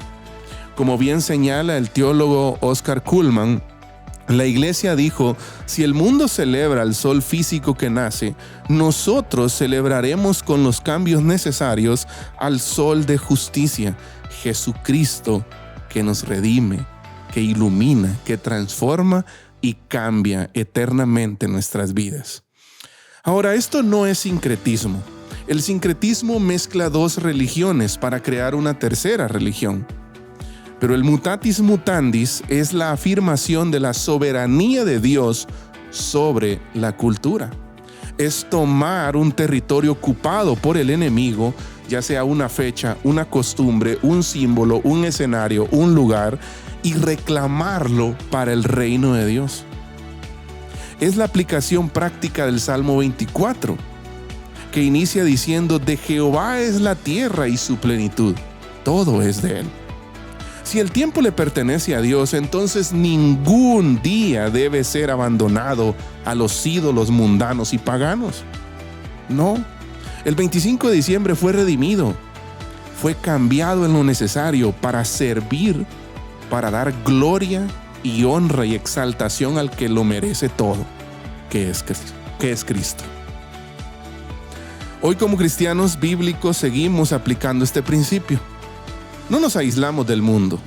Como bien señala el teólogo Oscar Cullmann, la iglesia dijo: si el mundo celebra el sol físico que nace, nosotros celebraremos con los cambios necesarios al sol de justicia, Jesucristo, que nos redime, que ilumina, que transforma y cambia eternamente nuestras vidas. Ahora, esto no es sincretismo. El sincretismo mezcla dos religiones para crear una tercera religión. Pero el mutatis mutandis es la afirmación de la soberanía de Dios sobre la cultura. Es tomar un territorio ocupado por el enemigo, ya sea una fecha, una costumbre, un símbolo, un escenario, un lugar, y reclamarlo para el reino de Dios. Es la aplicación práctica del Salmo 24, que inicia diciendo: de Jehová es la tierra y su plenitud, todo es de él. Si el tiempo le pertenece a Dios, entonces ningún día debe ser abandonado a los ídolos mundanos y paganos. No, el 25 de diciembre fue redimido, fue cambiado en lo necesario para servir, para dar gloria y honra y exaltación al que lo merece todo, que es Cristo. Hoy, como cristianos bíblicos, seguimos aplicando este principio. No nos aislamos del mundo,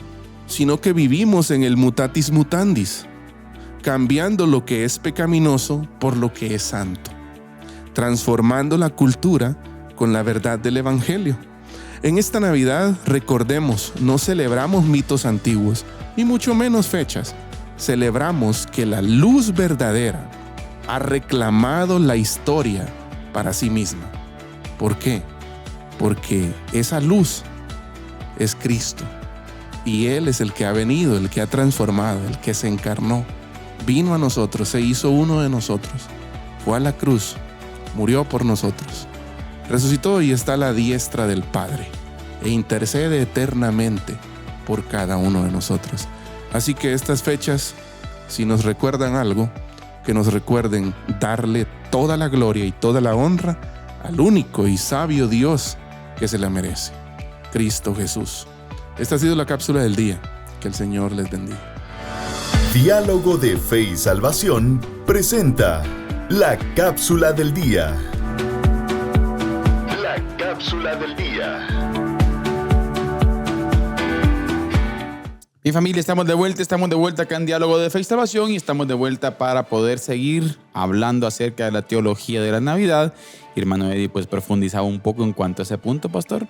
sino que vivimos en el mutatis mutandis, cambiando lo que es pecaminoso por lo que es santo, transformando la cultura con la verdad del Evangelio. En esta Navidad, recordemos, no celebramos mitos antiguos, ni mucho menos fechas. Celebramos que la luz verdadera ha reclamado la historia para sí misma. ¿Por qué? Porque esa luz es Cristo. Y Él es el que ha venido, el que ha transformado, el que se encarnó. Vino a nosotros, se hizo uno de nosotros. Fue a la cruz, murió por nosotros. Resucitó y está a la diestra del Padre. E intercede eternamente por cada uno de nosotros. Así que estas fechas, si nos recuerdan algo, que nos recuerden darle toda la gloria y toda la honra al único y sabio Dios que se la merece, Cristo Jesús. Esta ha sido la cápsula del día. Que el Señor les bendiga. Diálogo de Fe y Salvación presenta la cápsula del día. La cápsula del día. Mi familia, estamos de vuelta acá en Diálogo de Fe y Salvación y estamos de vuelta para poder seguir hablando acerca de la teología de la Navidad. Y hermano Eddie, pues profundizaba un poco en cuanto a ese punto, pastor.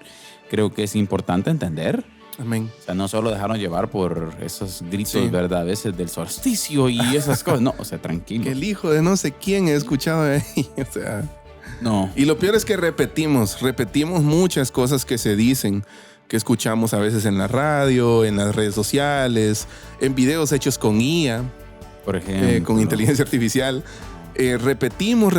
Creo que es importante entender. Amén. O sea, no solo dejaron llevar por esos gritos, Sí. ¿verdad? A veces del solsticio y esas cosas. No, o sea, tranquilo. El hijo de no sé quién he escuchado ahí. O sea, No. y lo peor es que repetimos muchas cosas que se dicen, que escuchamos a veces en la radio, en las redes sociales, en videos hechos con IA, Por ejemplo. con inteligencia artificial. Repetimos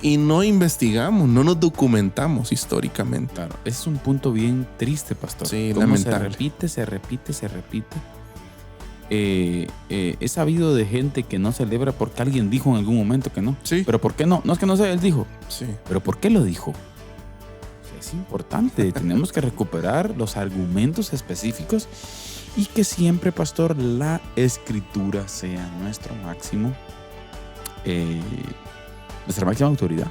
y no investigamos, no nos documentamos históricamente. Claro, ese es un punto bien triste, pastor. Sí, Cómo lamentable. se repite. He sabido de gente que no celebra porque alguien dijo en algún momento que no. Sí. Pero ¿por qué no? No es que no sea él dijo, Sí. pero ¿por qué lo dijo? O sea, es importante. Tenemos que recuperar los argumentos específicos y que siempre, pastor, la escritura sea nuestro máximo, nuestra máxima autoridad.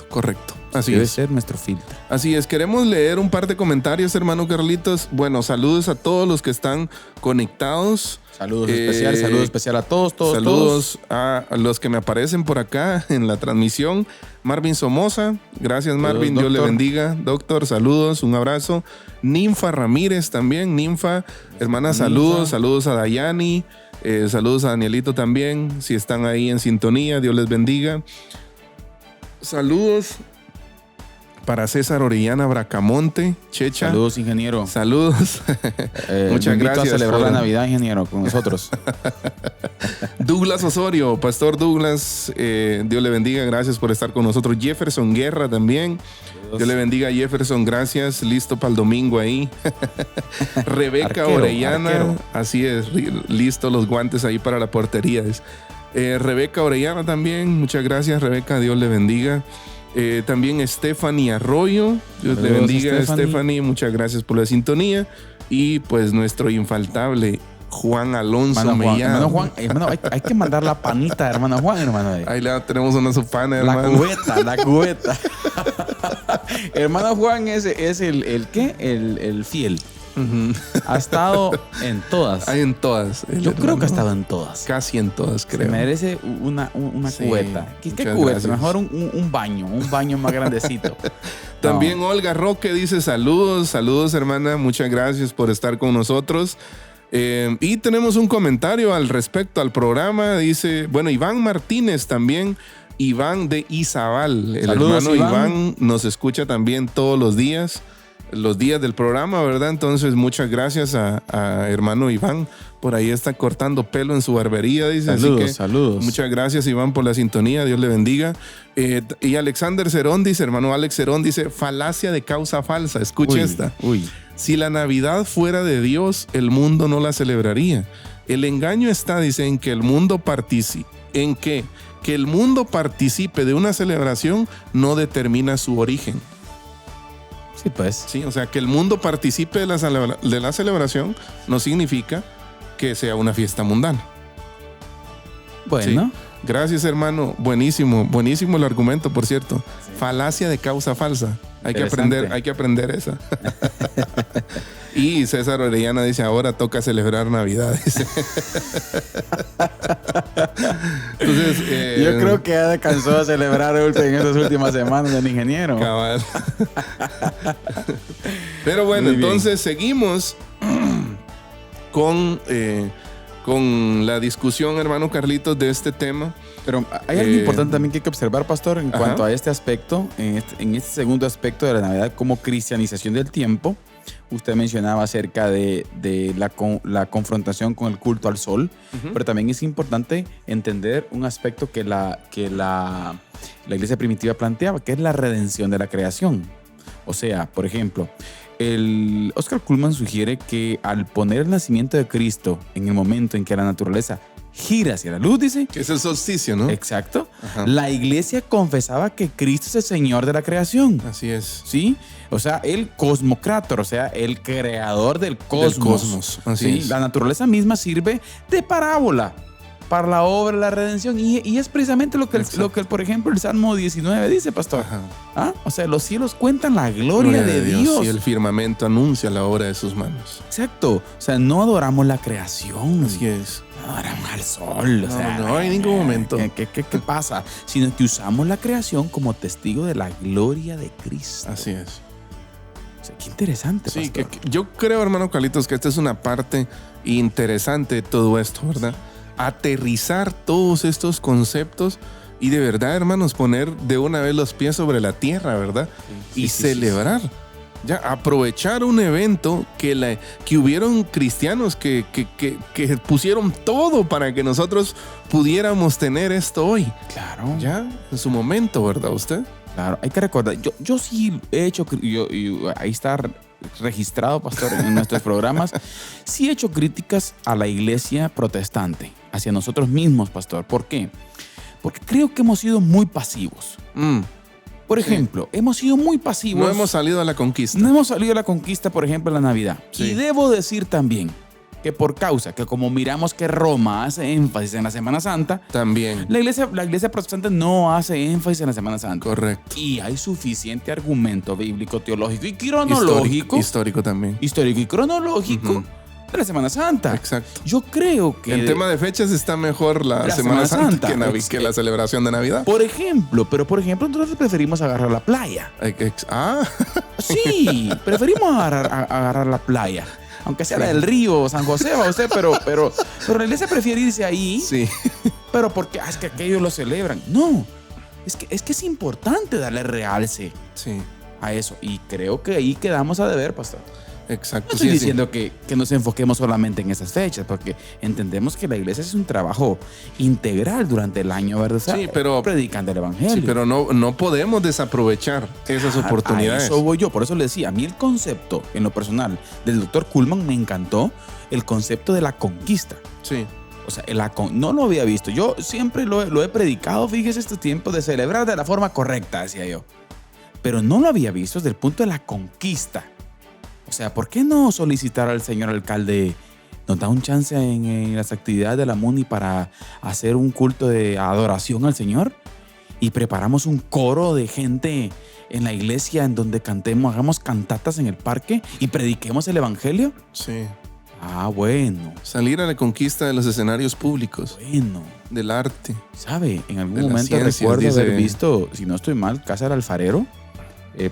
Correcto. Así Debe es. ser nuestro filtro. Así es, queremos leer un par de comentarios, hermano Carlitos. Bueno, saludos a todos los que están conectados. Saludo especial a todos. Saludos a los que me aparecen por acá en la transmisión. Marvin Somoza, gracias Marvin, Saludos, Dios le doctor. bendiga. Doctor, saludos, un abrazo. Ninfa Ramírez también, Ninfa, hermana, saludos a Dayani, saludos a Danielito también, si están ahí en sintonía, Dios les bendiga. Saludos para César Orellana Bracamonte, Checha. Saludos, ingeniero. Saludos. Muchas Lo invito gracias a celebrar por- la Navidad, ingeniero, con nosotros. Douglas Osorio, Pastor Douglas, Dios le bendiga, gracias por estar con nosotros. Jefferson Guerra también, Dios le bendiga, Jefferson, gracias, listo para el domingo ahí. Rebeca Arquero, Orellana, arquero. así es, listo los guantes ahí para la portería. Rebeca Orellana también, muchas gracias Rebeca, Dios le bendiga. También Stephanie Arroyo, Dios le Saludos, bendiga Stephanie. Stephanie, muchas gracias por la sintonía. Y pues nuestro infaltable Juan Alonso Mellado. Hermano, hay que mandar la panita, hermano Juan, hermano. Ahí la tenemos una sopana, La hermano. cubeta. Hermano Juan es el ¿qué? El fiel. Ujú. Ha estado en todas. Hay en todas. Yo creo que ha estado en todas. Casi en todas, Se creo. merece una Sí, cubeta. ¿Qué muchas cubeta? gracias. Mejor un baño más grandecito. También No. Olga Roque dice saludos hermana, muchas gracias por estar con nosotros. Y tenemos un comentario al respecto al programa, dice, bueno, Iván Martínez también, Iván de Izabal, el Saludos, hermano Iván. Iván nos escucha también todos los días del programa, ¿verdad? Entonces muchas gracias a hermano Iván, por ahí está cortando pelo en su barbería, dice. Saludos, así que saludos. Muchas gracias Iván por la sintonía, Dios le bendiga. Y Alexander Cerón dice, hermano Alex Cerón dice, falacia de causa falsa, escuche esta. Uy. Si la Navidad fuera de Dios, el mundo no la celebraría. El engaño está, dice, en que el mundo participe. ¿En qué? Que el mundo participe de una celebración no determina su origen. Sí, pues. ¿Sí? O sea, que el mundo participe de la celebración no significa que sea una fiesta mundana. Bueno. Sí. Gracias, hermano. Buenísimo el argumento, por cierto. Falacia de causa falsa. Hay que Interesante. aprender esa. Y César Orellana dice, ahora toca celebrar Navidades. Entonces, yo creo que ya cansó de celebrar en estas últimas semanas el ingeniero. Cabal. Pero bueno, entonces seguimos con la discusión, hermano Carlitos, de este tema. Pero hay algo importante también que hay que observar, pastor, en cuanto a este aspecto, en este segundo aspecto de la Navidad como cristianización del tiempo. Usted mencionaba acerca de la confrontación con el culto al sol, pero también es importante entender un aspecto que la iglesia primitiva planteaba, que es la redención de la creación. O sea, por ejemplo, Oscar Cullmann sugiere que al poner el nacimiento de Cristo en el momento en que la naturaleza gira hacia la luz, dice. Que es el solsticio, ¿no? Exacto. Ajá. La iglesia confesaba que Cristo es el Señor de la creación. Así es. ¿Sí? O sea, el cosmocrátor, o sea, el creador del cosmos. Así es. La naturaleza misma sirve de parábola para la obra de la redención. Y es precisamente lo que, por ejemplo, el Salmo 19 dice, pastor. ¿Ah? O sea, los cielos cuentan la gloria de Dios. Y el firmamento anuncia la obra de sus manos. Exacto. O sea, no adoramos la creación. Así es. No adoramos al sol. O sea, no hay ningún momento. ¿Qué pasa? Sino que usamos la creación como testigo de la gloria de Cristo. Así es. O sea, qué interesante, sí, pastor. Yo creo, hermano Carlitos, que esta es una parte interesante de todo esto, ¿verdad? Aterrizar todos estos conceptos y de verdad, hermanos, poner de una vez los pies sobre la tierra, ¿verdad? Y celebrar. Ya, aprovechar un evento que hubieron cristianos que pusieron todo para que nosotros pudiéramos tener esto hoy. Claro. Ya, en su momento, ¿verdad usted? Claro, hay que recordar. Yo sí he hecho, ahí está registrado, pastor, en nuestros programas. Sí he hecho críticas a la iglesia protestante, hacia nosotros mismos, pastor. ¿Por qué? Porque creo que hemos sido muy pasivos. Por ejemplo, hemos sido muy pasivos. No hemos salido a la conquista. No hemos salido a la conquista, por ejemplo, en la Navidad. Sí. Y debo decir también que por causa que como miramos que Roma hace énfasis en la Semana Santa, también la iglesia protestante no hace énfasis en la Semana Santa. Correcto. Y hay suficiente argumento bíblico, teológico y cronológico. Histórico también. Histórico y cronológico. De la Semana Santa. Exacto. Yo creo que... En tema de fechas está mejor la Semana Santa que la celebración de Navidad. Por ejemplo, nosotros preferimos agarrar la playa. Sí, preferimos agarrar la playa. Aunque sea la del río San José, va usted, pero la iglesia prefiere irse ahí. Sí. Pero porque es que aquellos lo celebran. No, es que es importante darle realce a eso. Y creo que ahí quedamos a deber, pastor. Exacto. No estoy diciendo que nos enfoquemos solamente en esas fechas, porque entendemos que la iglesia es un trabajo integral durante el año, ¿verdad? Sí, pero predicando el evangelio. Sí, pero no podemos desaprovechar esas oportunidades. A eso voy yo. Por eso le decía, a mí el concepto, en lo personal, del Dr. Cullmann me encantó, el concepto de la conquista. Sí. O sea, no lo había visto. Yo siempre lo he predicado, fíjese, este tiempo de celebrar de la forma correcta, decía yo. Pero no lo había visto desde el punto de la conquista. O sea, ¿por qué no solicitar al señor alcalde, nos da un chance en las actividades de la MUNI para hacer un culto de adoración al Señor? Y preparamos un coro de gente en la iglesia en donde hagamos cantatas en el parque y prediquemos el evangelio. Sí. Bueno. Salir a la conquista de los escenarios públicos. Bueno. Del arte. ¿Sabe? En algún momento recuerdo haber visto, si no estoy mal, Casa del Alfarero.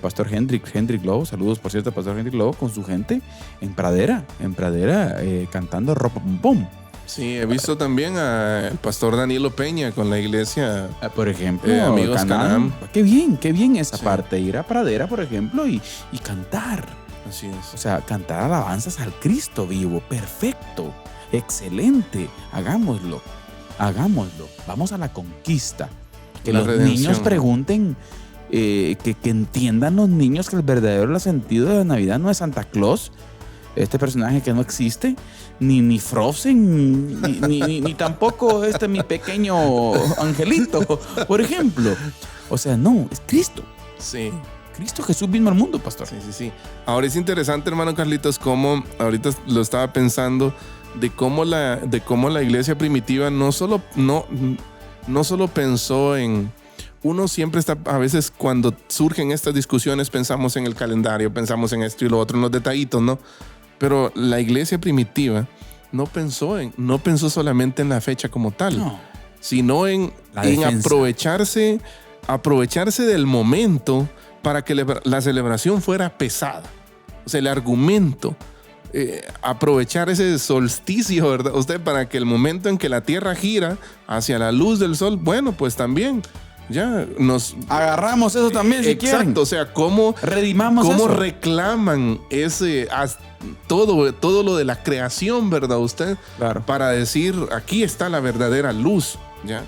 Pastor Hendrik Lobo, saludos por cierto, Pastor Hendrik Lobo con su gente en Pradera, cantando Ropa Pum Pum. Sí, he visto también al Pastor Danilo Peña con la iglesia. Por ejemplo, Amigos Canaán. Qué bien esa parte, ir a Pradera, por ejemplo, y cantar. Así es. O sea, cantar alabanzas al Cristo vivo, perfecto, excelente, hagámoslo. Vamos a la conquista. Que los niños pregunten. Que entiendan los niños que el verdadero sentido de la Navidad no es Santa Claus, este personaje que no existe, ni Frozen, ni tampoco mi pequeño angelito, por ejemplo. O sea, no, es Cristo. Sí. Cristo Jesús vino al mundo, pastor. Sí. Ahora es interesante, hermano Carlitos, cómo ahorita lo estaba pensando de cómo la iglesia primitiva no solo pensó en... Uno siempre está, a veces cuando surgen estas discusiones pensamos en el calendario, pensamos en esto y lo otro, en los detallitos, ¿no? Pero la iglesia primitiva no pensó solamente en la fecha como tal, sino en aprovecharse del momento para que la celebración fuera pesada. O sea, el argumento, aprovechar ese solsticio, ¿verdad? Usted, para que el momento en que la tierra gira hacia la luz del sol, bueno, pues también ya nos agarramos eso también, si quieren. Exacto, o sea, cómo reclaman ese todo lo de la creación, ¿verdad? Usted, claro, para decir, aquí está la verdadera luz, ¿ya?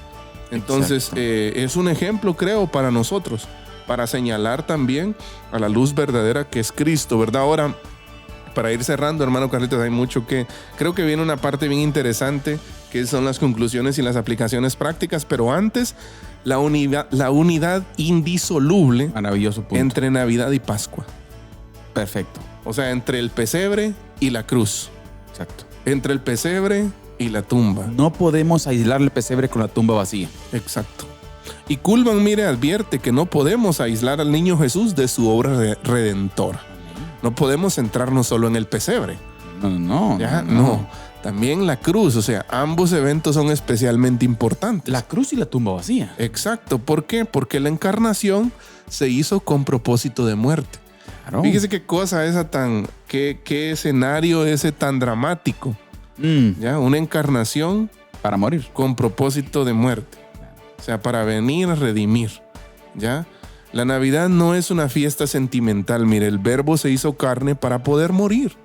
Entonces, es un ejemplo, creo, para nosotros, para señalar también a la luz verdadera que es Cristo, ¿verdad? Ahora, para ir cerrando, hermano Carlitos, hay mucho que... Creo que viene una parte bien interesante, que son las conclusiones y las aplicaciones prácticas, pero antes, la unidad indisoluble, maravilloso punto, entre Navidad y Pascua. Perfecto. O sea, entre el pesebre y la cruz. Exacto. Entre el pesebre y la tumba. No podemos aislar el pesebre con la tumba vacía. Exacto. Y Kuhlman, mire, advierte que no podemos aislar al niño Jesús de su obra redentora. No podemos centrarnos solo en el pesebre. No. También la cruz, o sea, ambos eventos son especialmente importantes. La cruz y la tumba vacía. Exacto. ¿Por qué? Porque la encarnación se hizo con propósito de muerte. Claro. Fíjese qué cosa esa qué escenario ese tan dramático. ¿Ya? Una encarnación para morir. Con propósito de muerte. O sea, para venir a redimir. ¿Ya? La Navidad no es una fiesta sentimental. Mire, el verbo se hizo carne para poder morir.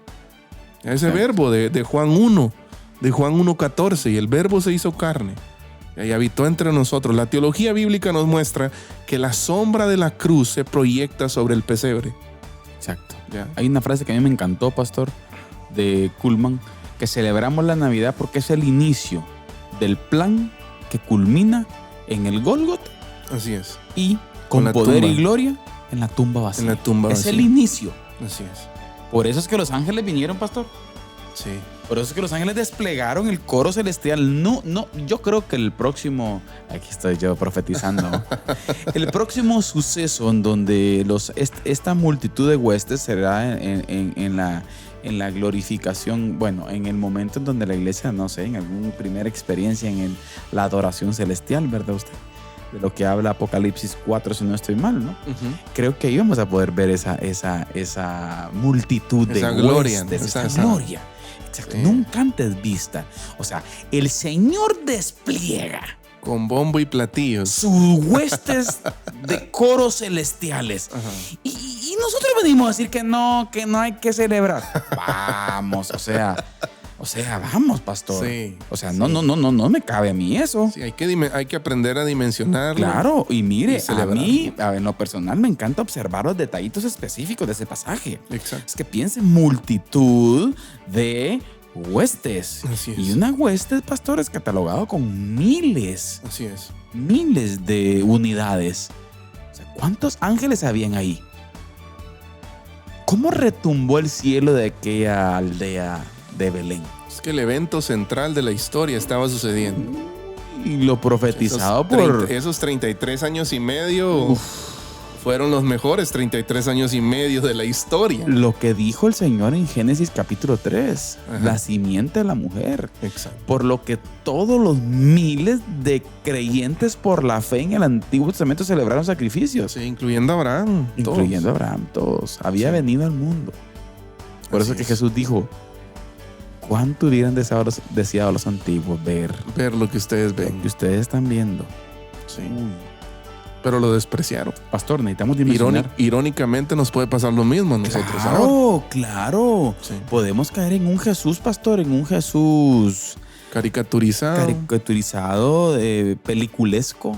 Ese verbo de Juan 1, de Juan 1:14, y el verbo se hizo carne y habitó entre nosotros. La teología bíblica nos muestra que la sombra de la cruz se proyecta sobre el pesebre. Exacto. ¿Ya? Hay una frase que a mí me encantó, pastor, de Kuhlman, que celebramos la Navidad porque es el inicio del plan que culmina en el Gólgota. Así es. Y con poder y gloria en la tumba vacía. En la tumba vacía. Es el inicio. Así es. Por eso es que los ángeles vinieron, pastor. Sí. Por eso es que los ángeles desplegaron el coro celestial. No, yo creo que el próximo, aquí estoy yo profetizando, el próximo suceso en donde esta multitud de huestes será en la glorificación, bueno, en el momento en donde la iglesia, no sé, en alguna primera experiencia en la adoración celestial, ¿verdad usted? De lo que habla Apocalipsis 4, si no estoy mal, ¿no? Creo que ahí vamos a poder ver esa multitud de gloria, huestes, esa gloria. Exacto, nunca antes vista. O sea, el Señor despliega con bombo y platillos sus huestes de coros celestiales. Y nosotros venimos a decir que no hay que celebrar. Vamos, o sea, vamos, pastor. Sí, o sea, no me cabe a mí eso. Sí, hay que aprender a dimensionarlo. Claro, y mire, a mí, en lo personal, me encanta observar los detallitos específicos de ese pasaje. Exacto. Es que piense multitud de huestes. Así es. Y una hueste, pastor, es catalogado con miles. Así es. Miles de unidades. O sea, ¿cuántos ángeles habían ahí? ¿Cómo retumbó el cielo de aquella aldea de Belén? Es que el evento central de la historia estaba sucediendo. Y lo profetizado esos 33 años y medio fueron los mejores 33 años y medio de la historia. Lo que dijo el Señor en Génesis capítulo 3, la simiente de la mujer. Exacto. Por lo que todos los miles de creyentes por la fe en el Antiguo Testamento celebraron sacrificios. Sí, incluyendo a Abraham. Incluyendo a Abraham, todos. Había venido al mundo. Por eso que Jesús dijo, ¿cuánto hubieran deseado los antiguos ver lo que ustedes ven? Lo que ustedes están viendo. Sí. Pero lo despreciaron. Pastor, necesitamos dimensionar. Irónicamente nos puede pasar lo mismo a nosotros. Claro. Sí. Podemos caer en un Jesús, pastor, en un Jesús caricaturizado, peliculesco.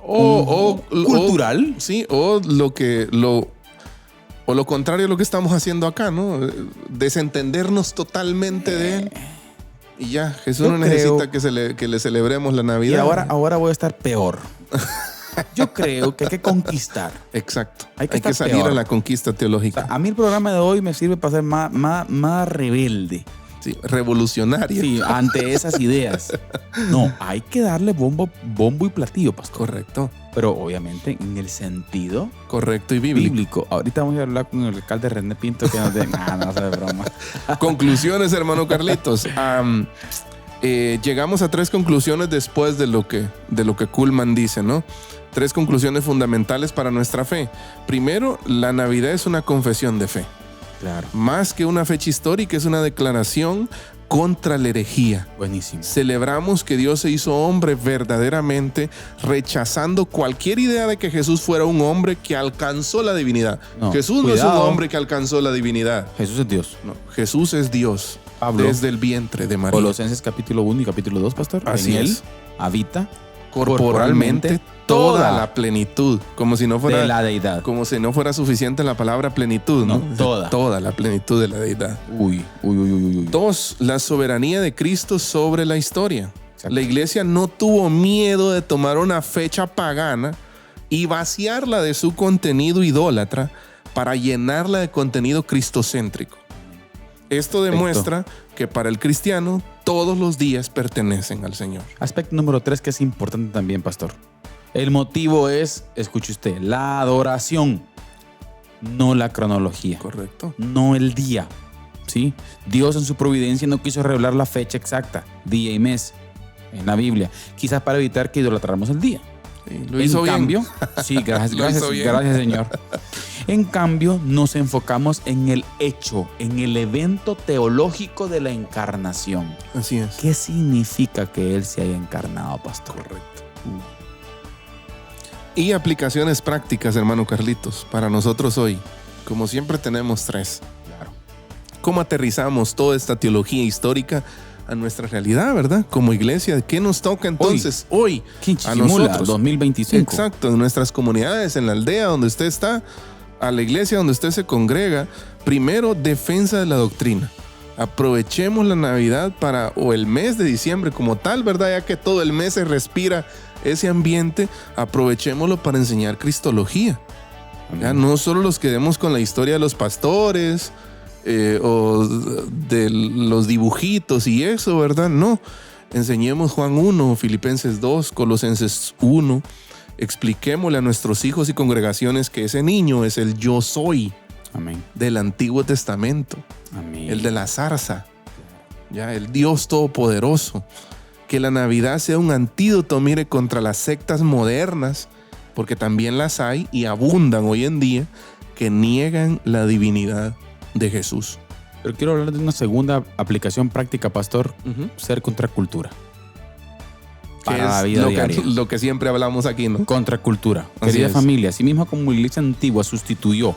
O cultural. O lo contrario a lo que estamos haciendo acá, ¿no? Desentendernos totalmente de él. Y ya, Jesús no necesita que le celebremos la Navidad. Y ahora voy a estar peor. Yo creo que hay que conquistar. Exacto. Hay que salir a la conquista teológica. O sea, a mí el programa de hoy me sirve para ser más rebelde. Sí, revolucionaria. Sí, ante esas ideas. No, hay que darle bombo y platillo, pastor. Correcto. Pero obviamente en el sentido Correcto y bíblico. Ahorita vamos a hablar con el alcalde René Pinto que nos dé... no sé de broma. Conclusiones, hermano Carlitos. Llegamos a 3 conclusiones después de lo que Kuhlman dice, ¿no? 3 conclusiones fundamentales para nuestra fe. Primero, la Navidad es una confesión de fe. Claro. Más que una fecha histórica, es una declaración contra la herejía. Buenísimo. Celebramos que Dios se hizo hombre verdaderamente, rechazando cualquier idea de que Jesús fuera un hombre que alcanzó la divinidad. No, Jesús no es un hombre que alcanzó la divinidad. Jesús es Dios. No, Jesús es Dios. Pablo, desde el vientre de María. Colosenses capítulo 1 y capítulo 2, pastor. Así en es. él habita corporalmente toda la plenitud, como si no fuera de la deidad. Como si no fuera suficiente la palabra plenitud, ¿no? Toda la plenitud de la deidad. Uy. 2, la soberanía de Cristo sobre la historia. Exacto. La iglesia no tuvo miedo de tomar una fecha pagana y vaciarla de su contenido idólatra para llenarla de contenido cristocéntrico. Esto demuestra que para el cristiano todos los días pertenecen al Señor. Aspecto número 3 que es importante también, pastor. El motivo es, escuche usted, la adoración, no la cronología. Correcto. No el día, ¿sí? Dios en su providencia no quiso revelar la fecha exacta, día y mes, en la Biblia. Quizás para evitar que idolatráramos el día. Sí, lo hizo bien. En cambio, sí, gracias, Señor. En cambio, nos enfocamos en el hecho, en el evento teológico de la encarnación. Así es. ¿Qué significa que Él se haya encarnado, pastor? Correcto. Y aplicaciones prácticas, hermano Carlitos, para nosotros hoy. Como siempre tenemos 3. Claro. ¿Cómo aterrizamos toda esta teología histórica a nuestra realidad, verdad? Como iglesia, ¿qué nos toca entonces hoy a nosotros? 2025. Exacto, en nuestras comunidades, en la aldea donde usted está, a la iglesia donde usted se congrega. Primero, defensa de la doctrina. Aprovechemos la Navidad o el mes de diciembre como tal, ¿verdad? Ya que todo el mes se respira ese ambiente, aprovechémoslo para enseñar cristología. Ya no solo nos quedemos con la historia de los pastores o de los dibujitos y eso, ¿verdad? No, enseñemos Juan 1, Filipenses 2, Colosenses 1. Expliquémosle a nuestros hijos y congregaciones que ese niño es el yo soy. Amén. Del Antiguo Testamento. Amén. El de la zarza. Ya, el Dios Todopoderoso. Que la Navidad sea un antídoto, mire, contra las sectas modernas, porque también las hay y abundan hoy en día, que niegan la divinidad de Jesús. Pero quiero hablar de una segunda aplicación práctica, pastor, ser contracultura. Para la vida diaria. Lo que siempre hablamos aquí, ¿no? Contracultura. Así Querida es. familia, así mismo como la iglesia antigua sustituyó,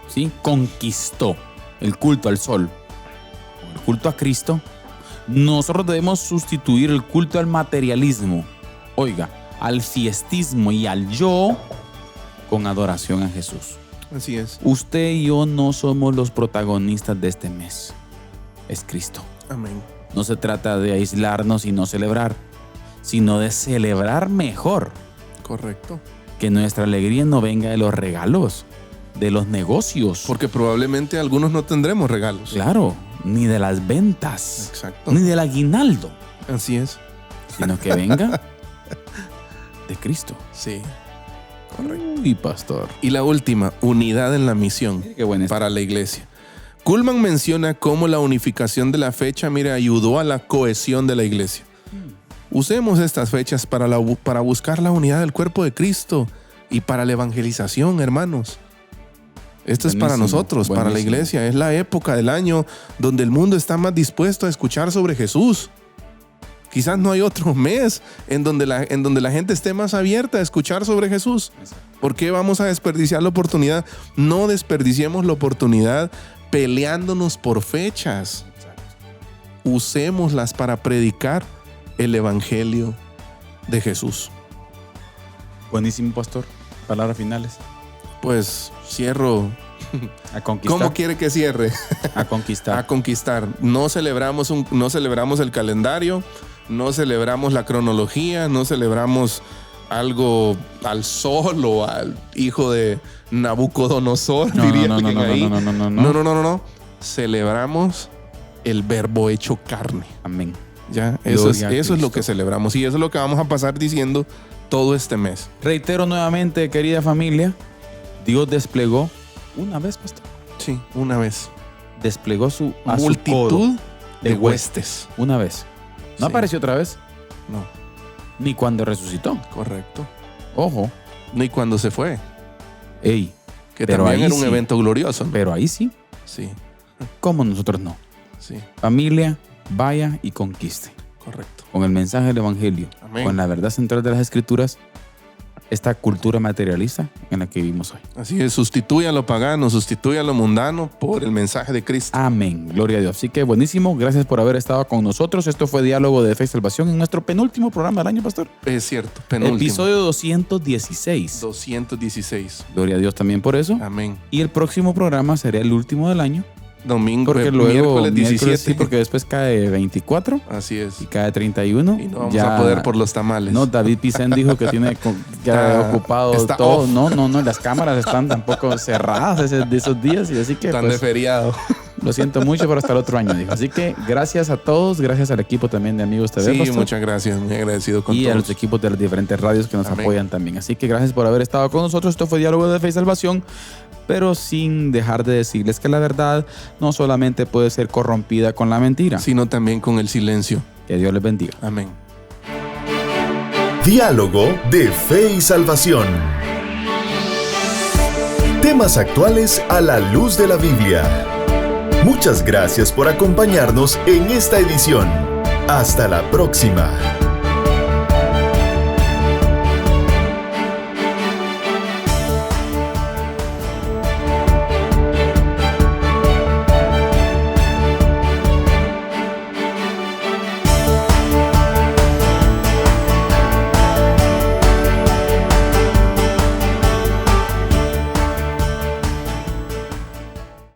¿sí? Conquistó el culto al sol, el culto a Cristo, nosotros debemos sustituir el culto al materialismo, oiga, al fiestismo y al yo con adoración a Jesús. Así es. Usted y yo no somos los protagonistas de este mes. Es Cristo. Amén. No se trata de aislarnos y no celebrar, sino de celebrar mejor. Correcto. Que nuestra alegría no venga de los regalos, de los negocios. Porque probablemente algunos no tendremos regalos. Claro, ni de las ventas. Exacto. Ni del aguinaldo. Así es. Sino que venga de Cristo. Sí. Correcto. Uy, pastor. Y la última, unidad en la misión. Qué buena para la iglesia. Kuhlman menciona cómo la unificación de la fecha, mire, ayudó a la cohesión de la iglesia. Usemos estas fechas para buscar la unidad del cuerpo de Cristo y para la evangelización, hermanos. Esto es para nosotros, para la iglesia. Es la época del año donde el mundo está más dispuesto a escuchar sobre Jesús. Quizás no hay otro mes en donde la gente esté más abierta a escuchar sobre Jesús. ¿Por qué vamos a desperdiciar la oportunidad? No desperdiciemos la oportunidad peleándonos por fechas. Usémoslas para predicar el evangelio de Jesús. Buenísimo, pastor. Palabras finales. Pues cierro. A conquistar. ¿Cómo quiere que cierre? A conquistar. A conquistar. No celebramos el calendario, no celebramos la cronología, no celebramos algo al sol o al hijo de Nabucodonosor, diría alguien ahí. No. Celebramos el verbo hecho carne. Amén. Ya, eso es Cristo. lo que celebramos y eso es lo que vamos a pasar diciendo todo este mes. Reitero nuevamente, querida familia, Dios desplegó una vez, pastor. Sí, una vez. Desplegó a su coro Multitud de de huestes. una vez. No Sí. apareció otra vez, No, ni cuando resucitó. correcto. Ojo, Ni cuando se fue, ey, que Pero también ahí era un sí. evento glorioso, ¿no? pero ahí sí, Sí, como nosotros no. sí, Familia, vaya y conquiste. correcto. Con el mensaje del Evangelio, Amén. con la verdad central de las Escrituras, esta cultura materialista en la que vivimos hoy. Así es, sustituye a lo pagano, sustituye a lo mundano por el mensaje de Cristo. Amén. Gloria a Dios. Así que buenísimo. Gracias por haber estado con nosotros. Esto fue Diálogo de Fe y Salvación en nuestro penúltimo programa del año, pastor. Es cierto, penúltimo. Episodio 216. 216. Gloria a Dios también por eso. Amén. Y el próximo programa sería el último del año. Domingo, Porque luego miércoles 17. sí, porque después cae 24 Así es. y cae 31. Y no vamos Ya- a poder por los tamales. No, David Pizén dijo que tiene ya Está- ocupado está todo. off. No, las cámaras están tampoco cerradas de esos días. Y así que Están de pues, feriado. lo siento mucho, pero hasta el otro año, dijo. Así que gracias a todos, gracias al equipo también de Amigos TV. Sí, Pastor, muchas gracias. Muy agradecido con y a los todos. equipos de las diferentes radios que nos Amén. apoyan también. Así que gracias por haber estado con nosotros. Esto fue Diálogo de Fe y Salvación, pero sin dejar de decirles que la verdad no solamente puede ser corrompida con la mentira. Sino también con el silencio. Que Dios les bendiga. Amén. Diálogo de Fe y Salvación. Temas actuales a la luz de la Biblia. Muchas gracias por acompañarnos en esta edición. Hasta la próxima.